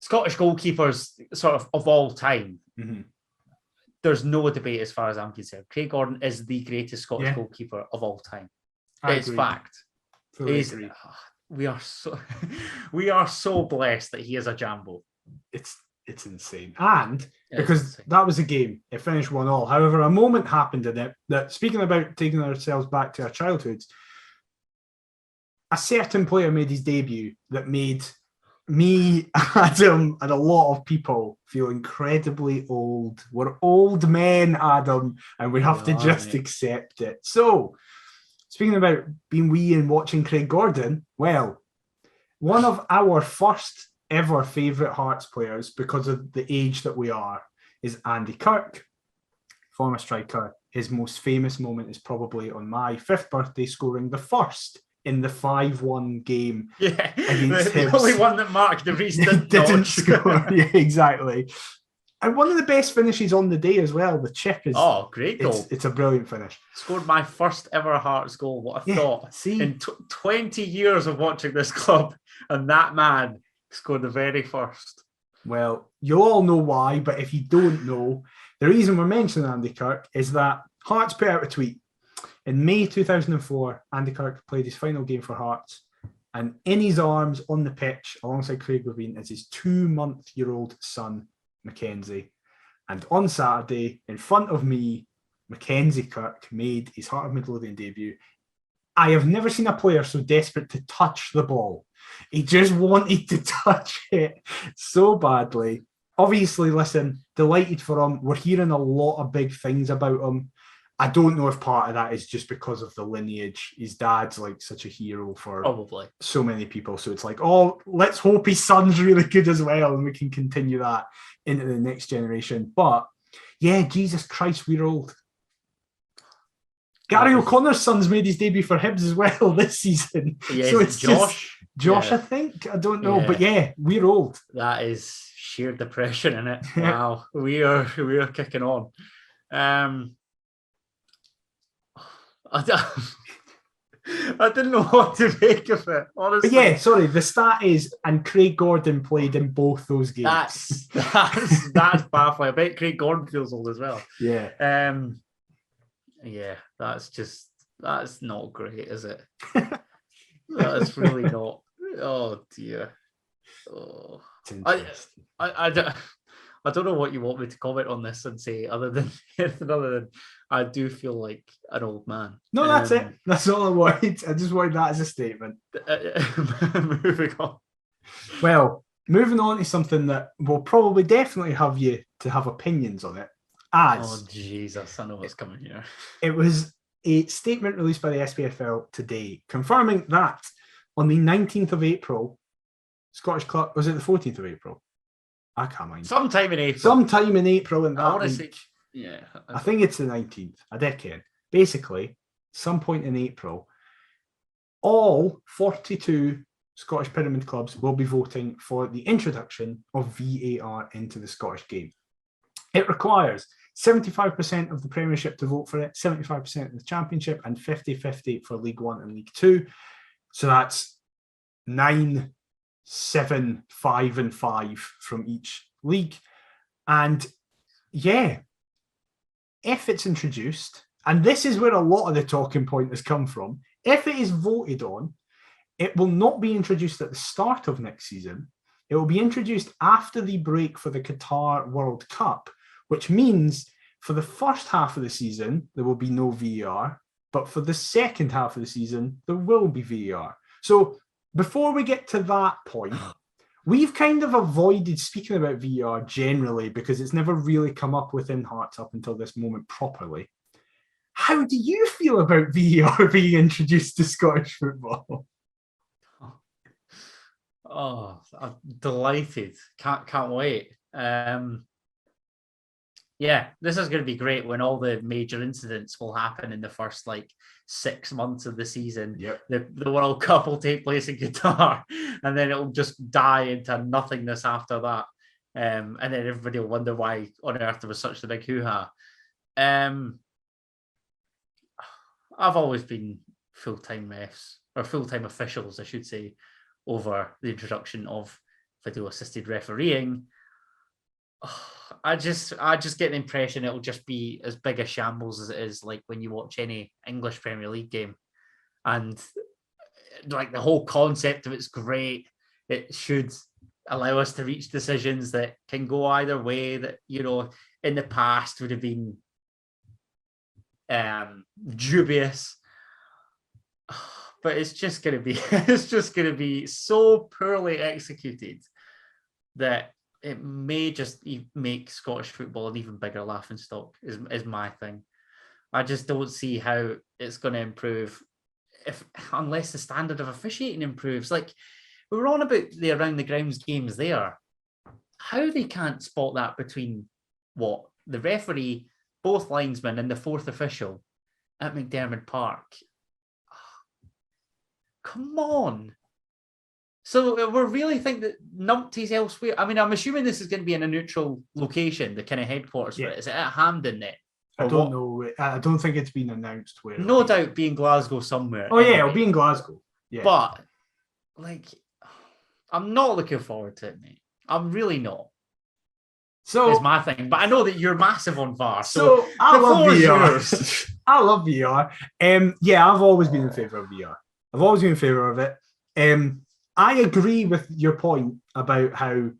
Scottish goalkeepers sort of all time. Mm-hmm. There's no debate as far as I'm concerned. Craig Gordon is the greatest Scottish goalkeeper of all time. It's fact. We are so blessed that he is a Jambo. It's insane. And because that was a game, it finished 1-1. However, a moment happened in it that, speaking about taking ourselves back to our childhoods, a certain player made his debut that made me, Adam, and a lot of people feel incredibly old. We're old men, Adam, and we have to just accept it. So, speaking about being wee and watching Craig Gordon, well, one of our first ever favourite Hearts players, because of the age that we are, is Andy Kirk, former striker. His most famous moment is probably on my 5th birthday, scoring the first in the 5-1 game. Yeah, the only one that Mark De Vries didn't score. Yeah, exactly. And one of the best finishes on the day as well. The chip is great goal. It's a brilliant finish. Scored my first ever Hearts goal. What a thought! In 20 years of watching this club, and that man scored the very first. Well, you all know why, but if you don't know, the reason we're mentioning Andy Kirk is that Hearts put out a tweet. In May 2004, Andy Kirk played his final game for Hearts, and in his arms on the pitch, alongside Craig Levein, is his 2-month-old son, Mackenzie. And on Saturday, in front of me, Mackenzie Kirk made his Heart of Midlothian debut. I have never seen a player so desperate to touch the ball. He just wanted to touch it so badly. obviously, listen, delighted for him. We're hearing a lot of big things about him. I don't know if part of that is just because of the lineage. His dad's like such a hero for Probably so many people. So it's like, oh, let's hope his son's really good as well, and we can continue that into the next generation. But yeah, Jesus Christ, we're old. Gary O'Connor's son's made his debut for Hibs as well this season. Yeah, so it's Josh. Josh, I think. I don't know. Yeah. But yeah, we're old. That is sheer depression in it. Wow. we are kicking on. I didn't know what to make of it, honestly. But yeah, sorry, the stat is, and Craig Gordon played in both those games. That's baffling. I bet Craig Gordon feels old as well. Yeah. Yeah, that's not great, is it? That's really not. Oh dear. Oh. I don't know what you want me to comment on this and say other than I do feel like an old man. No, that's it. That's all I wanted. I just wanted that as a statement. Moving on. Well, moving on to something that will probably definitely have you to have opinions on it. Oh, Jesus, I know what's coming here. It was a statement released by the SPFL today confirming that on the 19th of April, Scottish Club, was it the 14th of April? I can't mind. Sometime in April. Sometime in April in that I want to week. say, yeah. I think it's the 19th. I reckon. Basically, some point in April, all 42 Scottish Pyramid clubs will be voting for the introduction of VAR into the Scottish game. It requires 75% of the Premiership to vote for it, 75% of the Championship, and 50-50 for League One and League Two. So that's 9, 7, 5, and 5 from each league. And yeah, if it's introduced, and this is where a lot of the talking point has come from, if it is voted on, it will not be introduced at the start of next season. It will be introduced after the break for the Qatar World Cup, which means for the first half of the season, there will be no VAR, but for the second half of the season, there will be VAR. So before we get to that point, we've kind of avoided speaking about VAR generally because it's never really come up within Hearts up until this moment properly. How do you feel about VAR being introduced to Scottish football? Oh, I'm delighted. Can't wait. Yeah, this is going to be great when all the major incidents will happen in the first 6 months of the season. Yep. The World Cup will take place in Qatar, and then it'll just die into nothingness after that. And then everybody will wonder why on earth there was such a big hoo-ha. I've always been full-time refs, or full-time officials, I should say, over the introduction of video-assisted refereeing. I just get the impression it'll just be as big a shambles as it is like when you watch any English Premier League game. And the whole concept of it's great. It should allow us to reach decisions that can go either way, that, in the past would have been dubious. But it's just going to be so poorly executed that it may just make Scottish football an even bigger laughingstock, is my thing. I just don't see how it's going to improve unless the standard of officiating improves. Like, we were on about the around the grounds games there. How they can't spot that between the referee, both linesmen, and the fourth official at McDermott Park. Come on. So we really think that numpty's elsewhere. I mean, I'm assuming this is going to be in a neutral location, the kind of headquarters for it. Is it at Hampden then? I don't know. I don't think it's been announced where. No doubt be in Glasgow somewhere. Oh, anyway. Yeah, it'll be in Glasgow. Yeah. But, I'm not looking forward to it, mate. I'm really not. So it's my thing. But I know that you're massive on VAR. So I love VR. I love VR. Yeah, I've always been in favour of VR. I've always been in favour of it. I agree with your point about how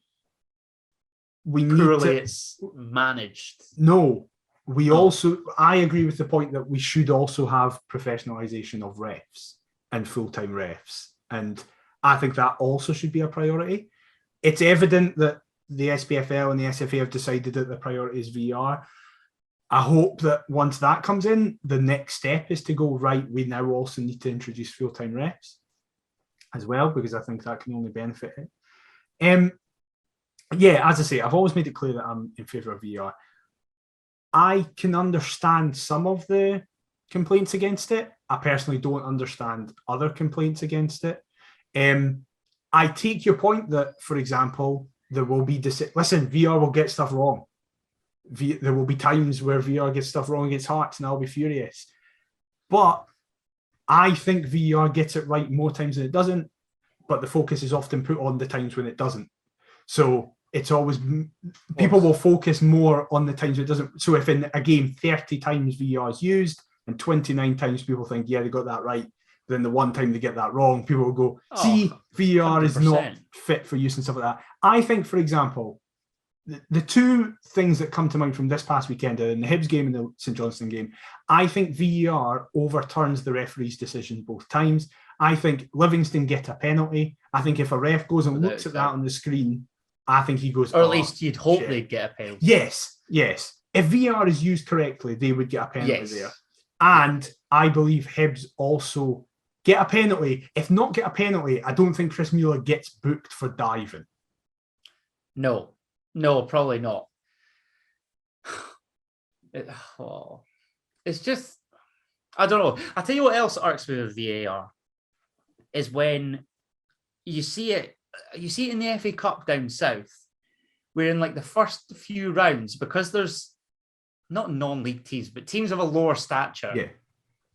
we poorly it's managed. No, I agree with the point that we should also have professionalisation of refs and full-time refs. And I think that also should be a priority. It's evident that the SPFL and the SFA have decided that the priority is VR. I hope that once that comes in, the next step is to go, right, we now also need to introduce full-time refs as well, because I think that can only benefit it. Yeah, as I say, I've always made it clear that I'm in favour of VR. I can understand some of the complaints against it. I personally don't understand other complaints against it. I take your point that, for example, there will be... Listen, VR will get stuff wrong. There will be times where VR gets stuff wrong against Hearts, and I'll be furious. But I think VR gets it right more times than it doesn't, but the focus is often put on the times when it doesn't. So it's always... People will focus more on the times it doesn't. So if in a game 30 times VR is used and 29 times people think, yeah, they got that right, then the one time they get that wrong, people will go, see, VR 100%. Is not fit for use and stuff like that. I think, for example, the two things that come to mind from this past weekend, in the Hibs game and the St Johnstone game, I think VAR overturns the referee's decision both times. I think Livingston get a penalty. I think if a ref goes and looks at that on the screen, I think he goes... Or at least you'd hope they'd get a penalty. Yes. If VAR is used correctly, they would get a penalty there. And I believe Hibs also get a penalty. If not get a penalty, I don't think Chris Mueller gets booked for diving. No, probably not. It's just, I don't know. I'll tell you what else irks me with VAR is when you see it in the FA Cup down south, where in like the first few rounds, because there's not non-league teams, but teams of a lower stature,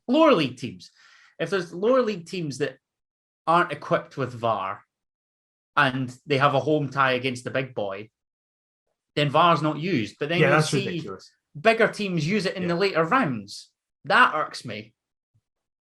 lower league teams. If there's lower league teams that aren't equipped with VAR and they have a home tie against the big boy, then VAR's not used. But then you see ridiculous. Bigger teams use it in the later rounds. That irks me.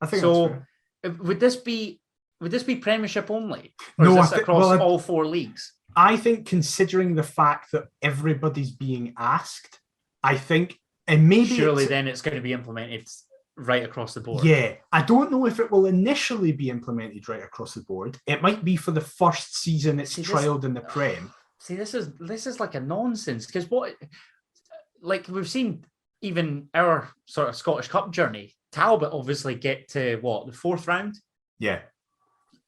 I think so. Would this be Premiership only? Or is this across all four leagues? I think, considering the fact that everybody's being asked, I think, and maybe surely then it's going to be implemented right across the board. Yeah, I don't know if it will initially be implemented right across the board. It might be for the first season it's trialled in the Prem. See, this is like a nonsense, because like we've seen even our sort of Scottish Cup journey, Talbot obviously get to the fourth round. Yeah.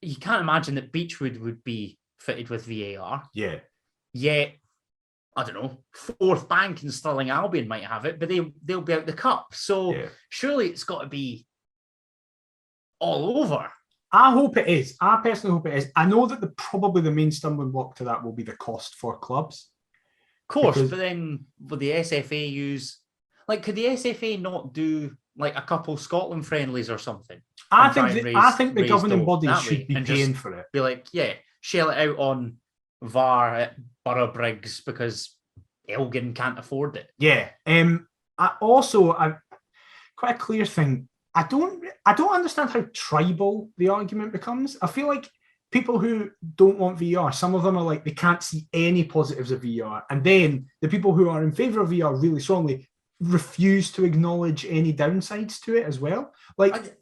You can't imagine that Beechwood would be fitted with VAR. Yeah. Yet, I don't know, Fourth Bank and Stirling Albion might have it, but they'll be out the cup. So surely it's got to be all over. I hope it is. I personally hope it is. I know that probably the main stumbling block to that will be the cost for clubs. Of course, but then will the SFA use... Like, could the SFA not do like a couple Scotland friendlies or something? I think the governing body should be paying for it. Be like, shell it out on VAR at Borough Briggs because Elgin can't afford it. Yeah. I quite a clear thing. I don't understand how tribal the argument becomes. I feel like people who don't want VR, some of them are like, they can't see any positives of VR. And then the people who are in favour of VR really strongly refuse to acknowledge any downsides to it as well. Like,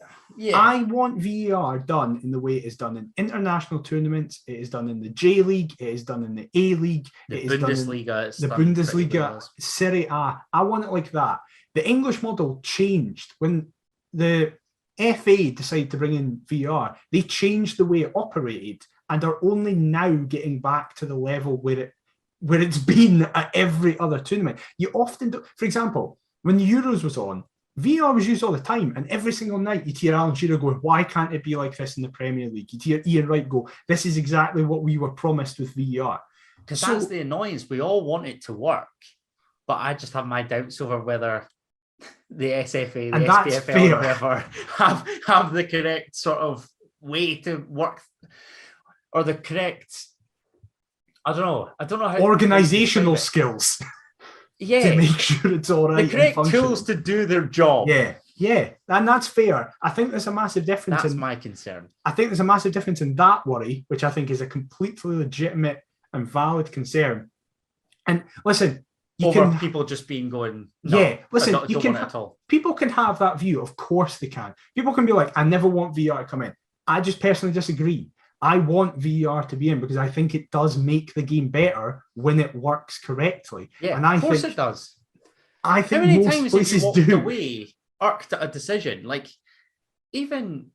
I want VR done in the way it is done in international tournaments. It is done in the J League. It is done in the A League. The Bundesliga. The Bundesliga, Serie A. I want it like that. The English model changed when the FA decided to bring in VR. They changed the way it operated and are only now getting back to the level where it's been at every other tournament. You often do, for example, when the Euros was on, VR was used all the time, and every single night you'd hear Alan Shearer going, why can't it be like this in the Premier League? You'd hear Ian Wright go, this is exactly what we were promised with VR. Because that's the annoyance. We all want it to work, but I just have my doubts over whether the SFA, the SPFL, or whatever, have the correct sort of way to work, or the correct... I don't know how... Organisational skills. To make sure it's all right. The correct tools to do their job. Yeah. And that's fair. I think there's a massive difference. That's my concern. I think there's a massive difference in that worry, which I think is a completely legitimate and valid concern. And listen, people just being going, no, listen, I don't want it at all. People can have that view. Of course they can. People can be like, I never want VR to come in. I just personally disagree. I want VAR to be in because I think it does make the game better when it works correctly. Yeah, and I of course think it does. I How think many most times have you places walked do. away irked at a decision? Like, even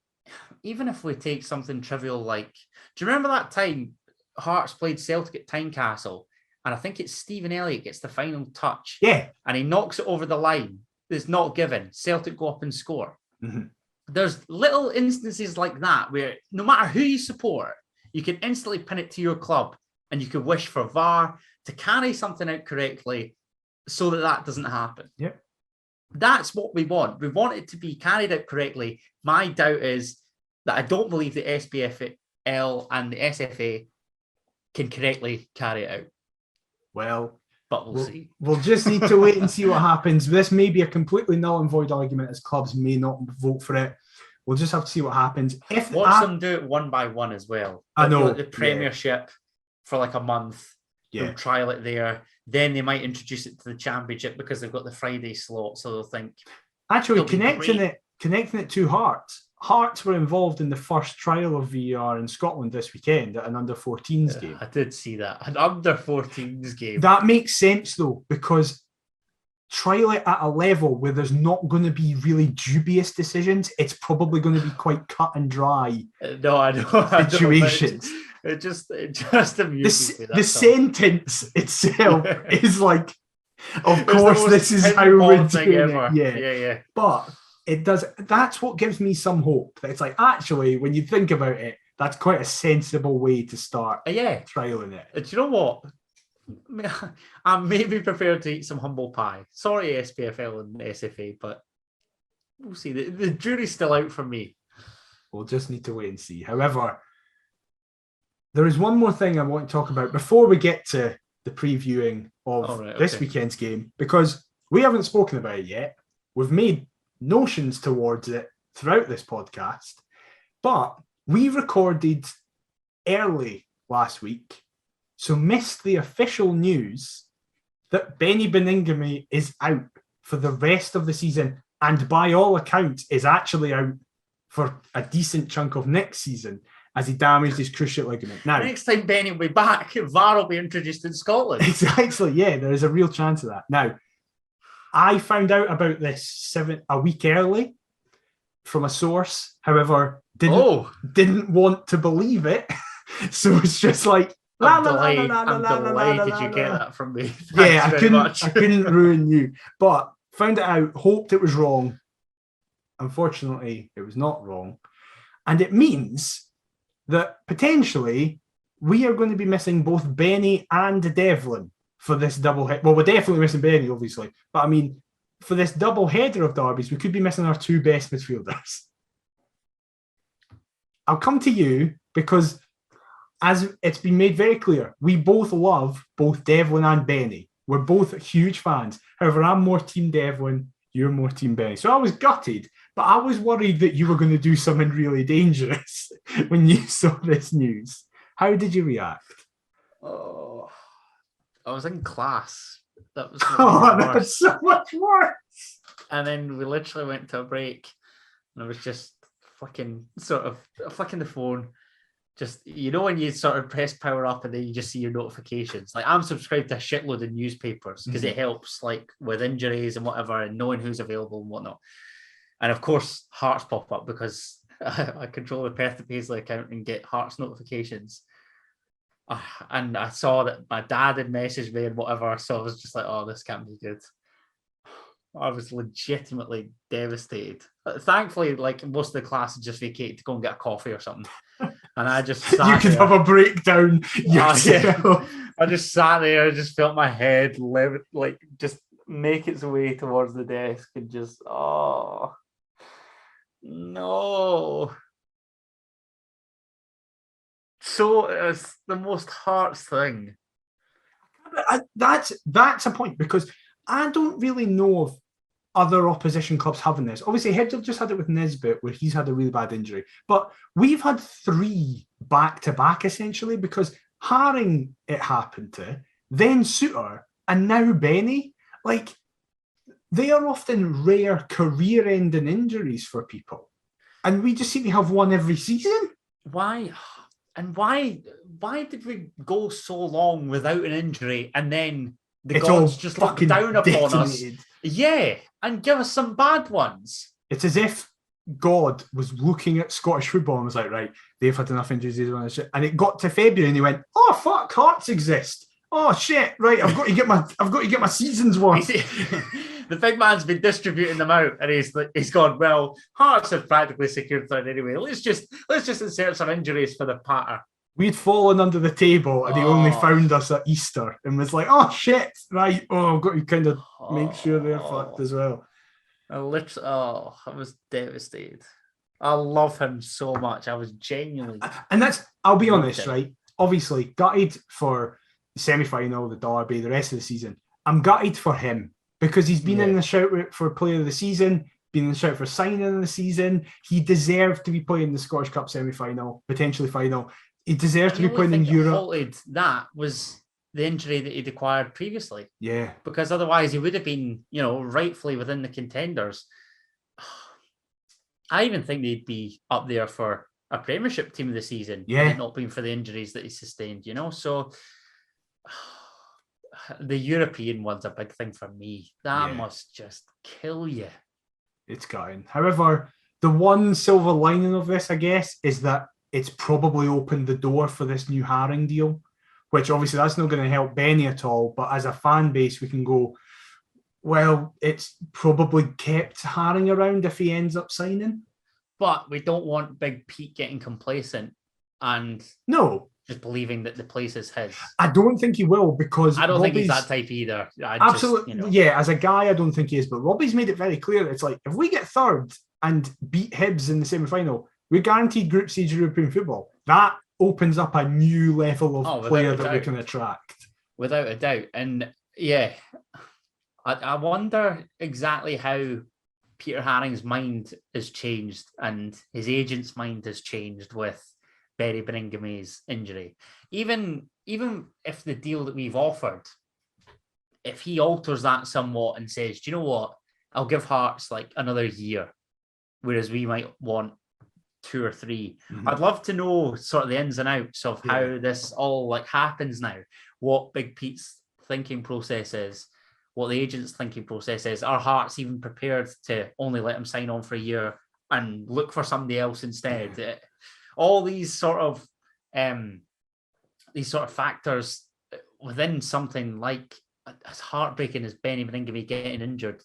if we take something trivial like, do you remember that time Hearts played Celtic at Tynecastle, and I think it's Stephen Elliott gets the final touch, Yeah. and he knocks it over the line. It's not given. Celtic go up and score. Mm-hmm. There's little instances like that where no matter who you support, you can instantly pin it to your club, and you could wish for VAR to carry something out correctly so that doesn't happen. Yep. That's what we want. We want it to be carried out correctly. My doubt is that I don't believe the SPFL and the SFA can correctly carry it out. Well, but we'll see. We'll just need to wait and see what happens. This may be a completely null and void argument, as clubs may not vote for it. We'll just have to see what happens. Watch them do it one by one as well. I know. The Premiership for like a month. Yeah. They'll trial it there. Then they might introduce it to the Championship because they've got the Friday slot. So they'll think. Actually, connecting it to Hearts. Hearts were involved in the first trial of VAR in Scotland this weekend at an under-14s game. I did see that. An under-14s game. That makes sense, though, because trial it at a level where there's not going to be really dubious decisions. It's probably going to be quite cut and dry. No, I know. Situations. It just amuses me. The sentence itself is like, of course, this is how we're doing it. Yeah. But it does. That's what gives me some hope. It's like, actually, when you think about it, that's quite a sensible way to start trialing it. Do you know what? I'm maybe prepared to eat some humble pie. Sorry, SPFL and SFA, but we'll see. The jury's still out for me. We'll just need to wait and see. However, there is one more thing I want to talk about before we get to the previewing of this weekend's game, because we haven't spoken about it yet. We've made notions towards it throughout this podcast, but we recorded early last week, so missed the official news that Benny Beningame is out for the rest of the season, and by all accounts is actually out for a decent chunk of next season as he damaged his cruciate ligament. Now, next time Benny will be back, VAR will be introduced in Scotland. Exactly, yeah, there is a real chance of that. Now, I found out about this a week early from a source, however, didn't want to believe it. So it's just like, I'm delighted you get that from me. Yeah, I couldn't ruin you. But found it out, hoped it was wrong. Unfortunately, it was not wrong. And it means that potentially we are going to be missing both Benny and Devlin for this double head. Well, we're definitely missing Benny, obviously. But I mean, for this double header of derbies, we could be missing our two best midfielders. I'll come to you because, as it's been made very clear, we both love both Devlin and Benny. We're both huge fans. However, I'm more Team Devlin, you're more Team Benny. So I was gutted, but I was worried that you were going to do something really dangerous when you saw this news. How did you react? Oh, I was in class. That was that's so much worse. And then we literally went to a break, and I was just flicking the phone. Just, you know, when you sort of press power up and then you just see your notifications. Like, I'm subscribed to a shitload of newspapers because it helps, like, with injuries and whatever, and knowing who's available and whatnot. And of course, Hearts pop up because I control the Perth to Paisley account and get Hearts notifications. And I saw that my dad had messaged me and whatever, so I was just like, oh, this can't be good. I was legitimately devastated. Thankfully, like, most of the class had just vacated to go and get a coffee or something. And I just sat You could there. have a breakdown yourself. I just sat there, I just felt my head just make its way towards the desk and just, oh, no. So it's the most Hearts thing. That's a point, because I don't really know of other opposition clubs having this. Obviously, Hedgel just had it with Nisbet, where he's had a really bad injury. But we've had 3 back-to-back, essentially, because Haring it happened to, then Suter, and now Benny. Like, they are often rare career-ending injuries for people. And we just seem to have one every season. Why? And why did we go so long without an injury and then the It's gods all just look fucking down upon us? detonated. Yeah, and give us some bad ones. It's as if God was looking at Scottish football and was like, right, they've had enough injuries. And it got to February and he went, oh, fuck, Hearts exist. Oh, shit, right, I've got to get my season's worth. The big man's been distributing them out, and he's gone, well, Hearts have practically secured third anyway. Let's just insert some injuries for the patter. We'd fallen under the table, and he only found us at Easter and was like, oh, shit, right, I've got to kind of make sure they're fucked as well. I was devastated. I love him so much. I was genuinely... And I'll be honest, right? Obviously, gutted for the semi-final, the derby, the rest of the season. I'm gutted for him because he's been in the shout for player of the season, been in the shout for signing of the season. He deserved to be playing the Scottish Cup semi-final, potentially final. He deserved to be playing in Europe. That was the injury that he'd acquired previously. Yeah. Because otherwise he would have been, rightfully within the contenders. I even think they'd be up there for a Premiership team of the season. Yeah. Had it not been for the injuries that he sustained, So the European one's a big thing for me. That must just kill you. It's gutting. However, the one silver lining of this, I guess, is that it's probably opened the door for this new Haring deal, which obviously that's not going to help Benny at all. But as a fan base, we can go, well, it's probably kept Haring around if he ends up signing. But we don't want Big Pete getting complacent and just believing that the place is his. I don't think he will, because I don't think he's that type either. Absolutely. Yeah, as a guy, I don't think he is. But Robbie's made it very clear that it's like, if we get third and beat Hibs in the semi-final, we're guaranteed group stage European football. That opens up a new level of player that we can attract. Without a doubt. And yeah, I wonder exactly how Peter Haring's mind has changed and his agent's mind has changed with Barry Bringame's injury. Even if the deal that we've offered, if he alters that somewhat and says, do you know what, I'll give Hearts like another year, whereas we might want 2 or 3. Mm-hmm. I'd love to know sort of the ins and outs of how this all like happens now, what Big Pete's thinking process is, what the agent's thinking process is. Are Hearts even prepared to only let him sign on for a year and look for somebody else instead? All these sort of factors within something like as heartbreaking as Benny Bringame getting injured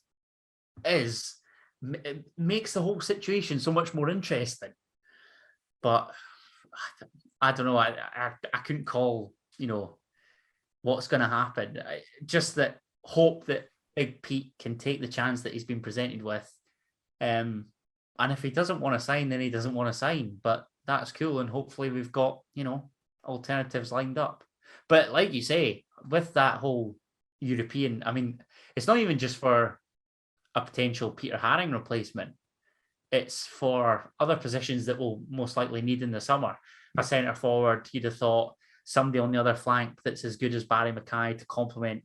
it makes the whole situation so much more interesting. But I don't know. I couldn't call, what's going to happen. Just that hope that Big Pete can take the chance that he's been presented with. And if he doesn't want to sign, then he doesn't want to sign. But that's cool. And hopefully we've got, alternatives lined up. But like you say, with that whole European, I mean, it's not even just for a potential Peter Haring replacement. It's for other positions that we'll most likely need in the summer. A centre forward, you'd have thought somebody on the other flank that's as good as Barry Mackay to complement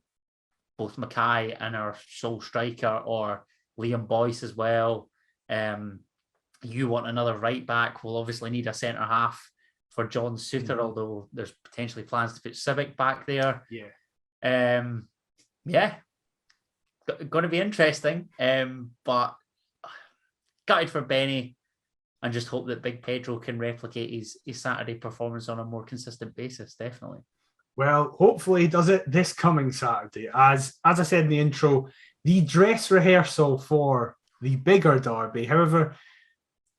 both Mackay and our sole striker, or Liam Boyce as well. You want another right back. We'll obviously need a centre half for John Suter, although there's potentially plans to put Civic back there. Going to be interesting. But gutted for Benny, and just hope that Big Pedro can replicate his Saturday performance on a more consistent basis, definitely. Well, hopefully he does it this coming Saturday. As I said in the intro, the dress rehearsal for the bigger derby, however,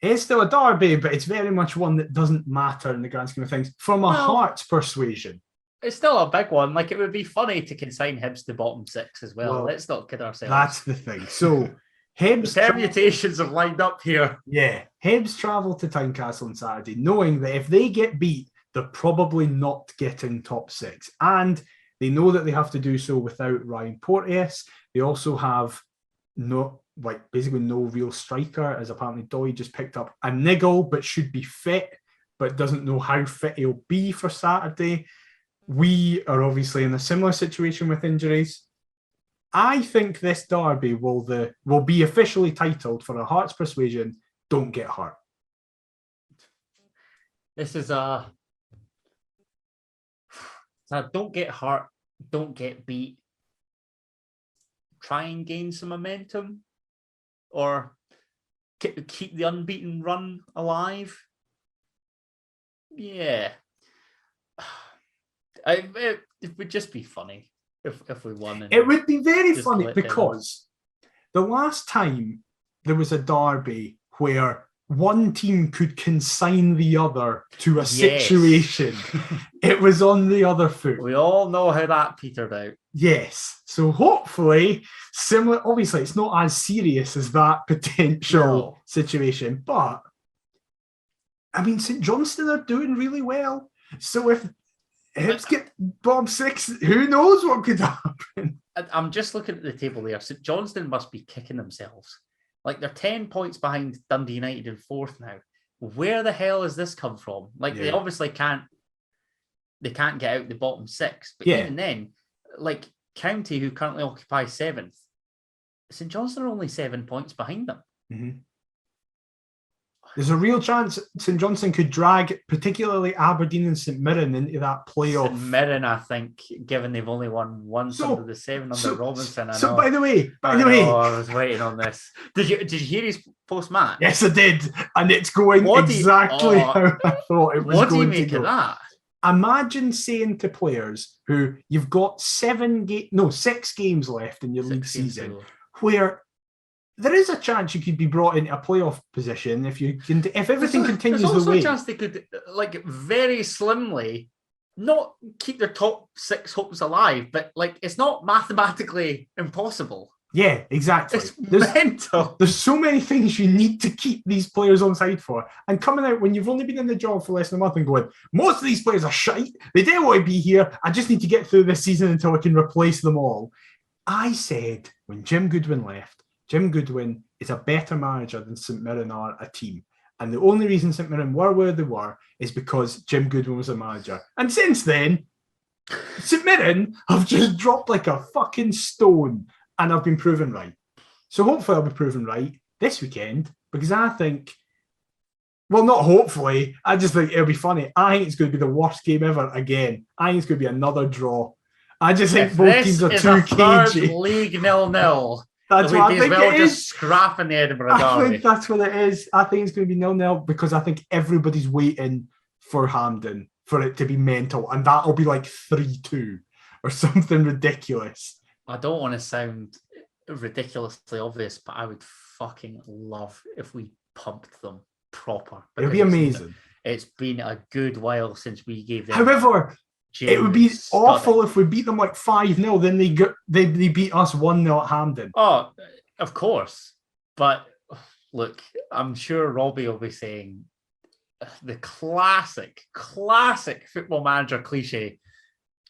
it's still a derby, but it's very much one that doesn't matter in the grand scheme of things from a Hearts persuasion. It's still a big one. Like, it would be funny to consign Hibs to bottom 6 as well. Let's not kid ourselves. That's the thing. So Hibs permutations have lined up here. Yeah, Hibs travel to Tynecastle on Saturday, knowing that if they get beat, they're probably not getting top 6. And they know that they have to do so without Ryan Porteous. They also have basically no real striker, as apparently Doyle just picked up a niggle, but should be fit, but doesn't know how fit he'll be for Saturday. We are obviously in a similar situation with injuries. I think this derby will be officially titled, for a Hearts persuasion, Don't Get Hurt. This is a So don't get hurt, don't get beat. Try and gain some momentum, or keep the unbeaten run alive. Yeah, it would just be funny if we won. It would be very funny because the last time there was a derby where one team could consign the other to a situation, it was on the other foot. We all know how that petered out. Yes. So hopefully, similar. Obviously, it's not as serious as that potential situation, but I mean, St Johnstone are doing really well. So if Hibs get bottom 6, who knows what could happen? I'm just looking at the table there. St Johnstone must be kicking themselves. Like, they're 10 points behind Dundee United in 4th now. Where the hell has this come from? Like, they obviously can't get out the bottom 6. But even then, like, County, who currently occupy 7th, St Johnstone are only 7 points behind them. Mm-hmm. There's a real chance St Johnstone could drag particularly Aberdeen and St Mirren into that playoff. St Mirren, I think, given they've only won once under the 7 under Robinson. So by the way, I was waiting on this. Did you hear his post-match? Yes, I did. And it's going exactly how I thought it was going to go. What do you make of that? Imagine saying to players who you've got 6 games left in your league season, where there is a chance you could be brought into a playoff position if everything continues the way. There's also a chance they could, like, very slimly not keep their top 6 hopes alive, but like, it's not mathematically impossible. Yeah, exactly. There's mental. There's so many things you need to keep these players on side for. And coming out when you've only been in the job for less than a month and going, most of these players are shite. They don't want to be here. I just need to get through this season until I can replace them all. I said when Jim Goodwin left, Jim Goodwin is a better manager than St Mirren are a team. And the only reason St Mirren were where they were is because Jim Goodwin was a manager. And since then, St Mirren have just dropped like a fucking stone. And I've been proven right. So hopefully I'll be proven right this weekend, because I think, well, not hopefully, I just think it'll be funny. I think it's going to be the worst game ever again. I think it's going to be another draw. I just think both teams are too cagey. League 0-0. That's what I think it is. Just scrapping the Edinburgh Derby. I think that's what it is. I think it's going to be 0-0 because I think everybody's waiting for Hampden for it to be mental, and that'll be like 3-2 or something ridiculous. I don't want to sound ridiculously obvious, but I would fucking love if we pumped them proper. It'd be amazing. It's been a good while since we gave them. However, it would be awful if we beat them like 5-0, then they beat us 1-0 at Hampden. Oh, of course. But look, I'm sure Robbie will be saying the classic football manager cliche,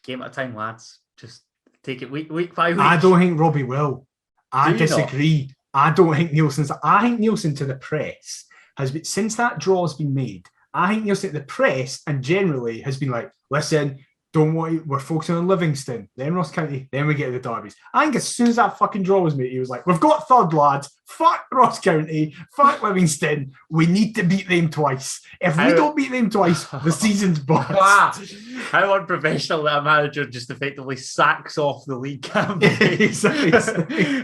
game at a time, lads. Just take it week by week. I don't think Robbie will. I disagree. I don't think Nielsen's. I think Nielsen to the press has been, since that draw has been made, I think Nielsen to the press and generally has been like, listen, we're focusing on Livingston, then Ross County, then we get to the derbies. I think as soon as that fucking draw was made, he was like, we've got third, lads. Fuck Ross County. Fuck Livingston. We need to beat them twice. If we don't beat them twice, the season's bust. How unprofessional that a manager just effectively sacks off the league campaign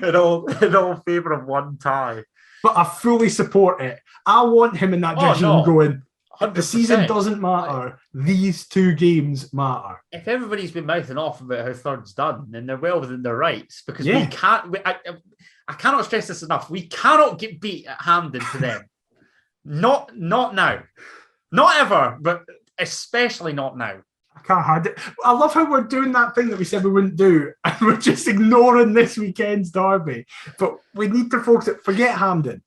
in all favour of one tie. But I fully support it. I want him in that dressing room going, 100%. The season doesn't matter. These 2 games matter. If everybody's been mouthing off about how third's done, then they're well within their rights, because we can't. I cannot stress this enough. We cannot get beat at Hampden to them. Not now. Not ever, but especially not now. I can't hide it. I love how we're doing that thing that we said we wouldn't do, and we're just ignoring this weekend's derby. But we need to focus it. Forget Hampden.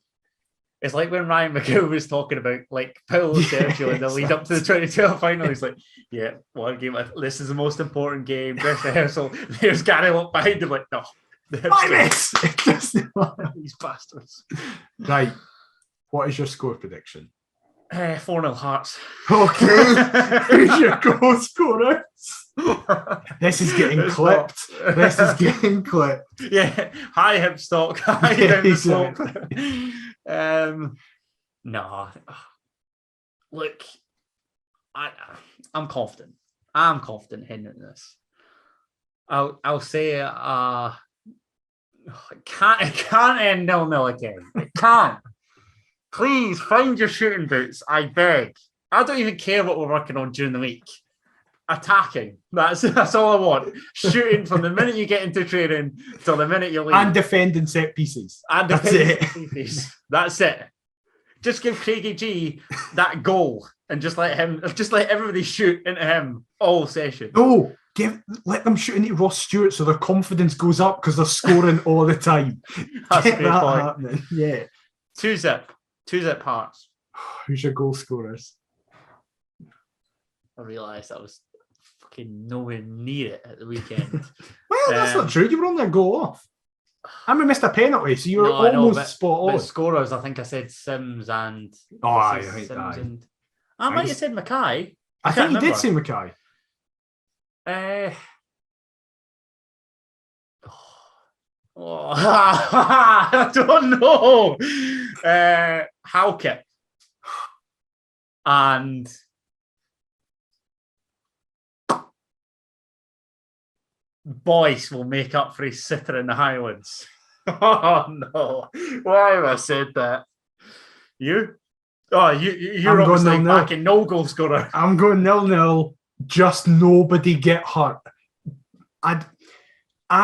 It's like when Ryan McGill was talking about like Paolo Sergio in the lead up to the 2012 final. He's like, yeah, one game. This is the most important game. Dress rehearsal. There's Gary Look behind him. Like, no. These bastards. Right. What is your score prediction? 4-0 Hearts. Okay. Who's your goal scorer? This is getting clipped. This is getting clipped. Yeah. High hip stock. High down the slope. No. Look, I'm confident. I'm confident in this. I'll say it can't end 0-0 again. It can't. Please find your shooting boots. I beg. I don't even care what we're working on during the week. Attacking. That's all I want. Shooting from the minute you get into training till the minute you leave. And defending set pieces. That's it. Just give Craigie G that goal and just let everybody shoot into him all session. No, let them shoot into Ross Stewart so their confidence goes up because they're scoring all the time. That's Get a great that point. happening. Yeah. 2-zip Hearts. Who's your goal scorers? I realised I was fucking nowhere near it at the weekend. Well, that's not true. You were only a goal off. And we missed a penalty, so you were almost spot on. But scorers, I think I said Sims and... I might have said Mackay. I think you did say Mackay. I don't know. Halkett. And... Boyce will make up for his sitter in the Highlands. Oh no! Why have I said that? You're obviously backing no goal scorer. I'm going 0-0. Just nobody get hurt. I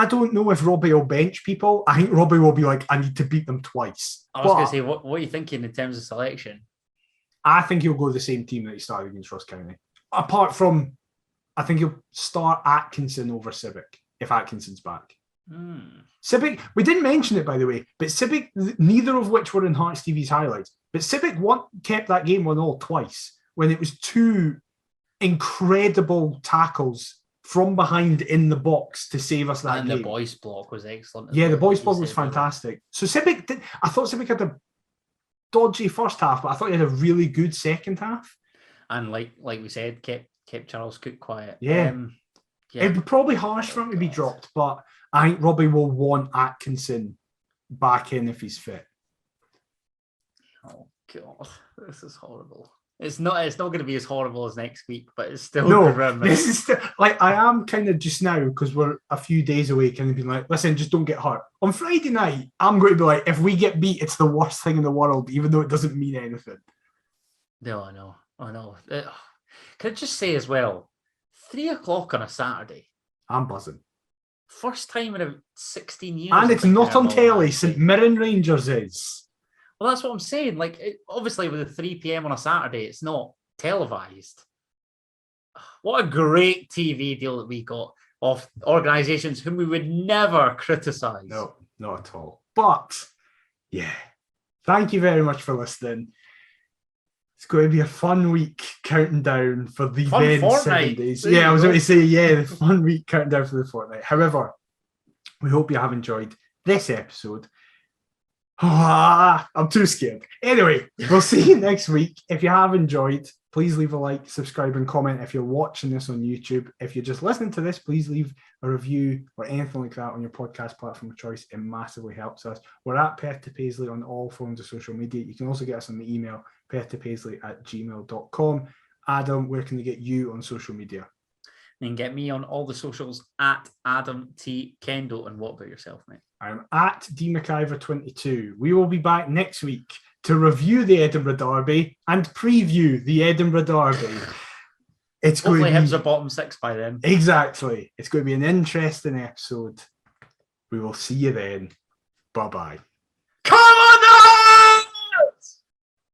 don't know if Robbie will bench people. I think Robbie will be like, I need to beat them twice. I was going to say, what are you thinking in terms of selection? I think he'll go the same team that he started against Ross County. Apart from, I think he'll start Atkinson over Civic if Atkinson's back. Civic, we didn't mention it by the way, but Civic, neither of which were in Hearts TV's highlights, but Civic kept that game 1-0 twice when it was two incredible tackles from behind in the box to save us that game. And the Boyce block was excellent. Yeah, the Boyce block was fantastic. So I thought Civic had a dodgy first half, but I thought he had a really good second half. And like we said, kept Charles Cook quiet. Yeah. It'd be probably harsh for him to be dropped, but I think Robbie will want Atkinson back in if he's fit. Oh God, this is horrible. It's not going to be as horrible as next week, but it's still this is still, like, I am kind of just now because we're a few days away, kind of being like, listen, just don't get hurt. On Friday night, I'm going to be like, if we get beat, it's the worst thing in the world, even though it doesn't mean anything. No, I know. Can I just say as well, 3:00 on a Saturday. I'm buzzing. First time in about 16 years. And it's not on telly. St Mirren Rangers is. Well, that's what I'm saying. Like, obviously, with a 3 p.m. on a Saturday, it's not televised. What a great TV deal that we got of organisations whom we would never criticise. No, not at all. But, yeah, thank you very much for listening. It's going to be a fun week counting down for the then fortnight. 7 days. Yeah, I was going to say, the fun week counting down for the fortnight. However, we hope you have enjoyed this episode. I'm too scared. Anyway, we'll see you next week. If you have enjoyed, please leave a like, subscribe, and comment if you're watching this on YouTube. If you're just listening to this, please leave a review or anything like that on your podcast platform of choice. It massively helps us. We're at Perth to Paisley on all forms of social media. You can also get us on the email, perthtopaisley@gmail.com. Adam, where can they get you on social media? You can get me on all the socials at Adam T. Kendall. And what about yourself, mate? I'm at DMcIver22. We will be back next week to review the Edinburgh Derby and preview the Edinburgh Derby. It's Hopefully going to Hibs are bottom 6 by then. Exactly. It's going to be an interesting episode. We will see you then. Bye-bye.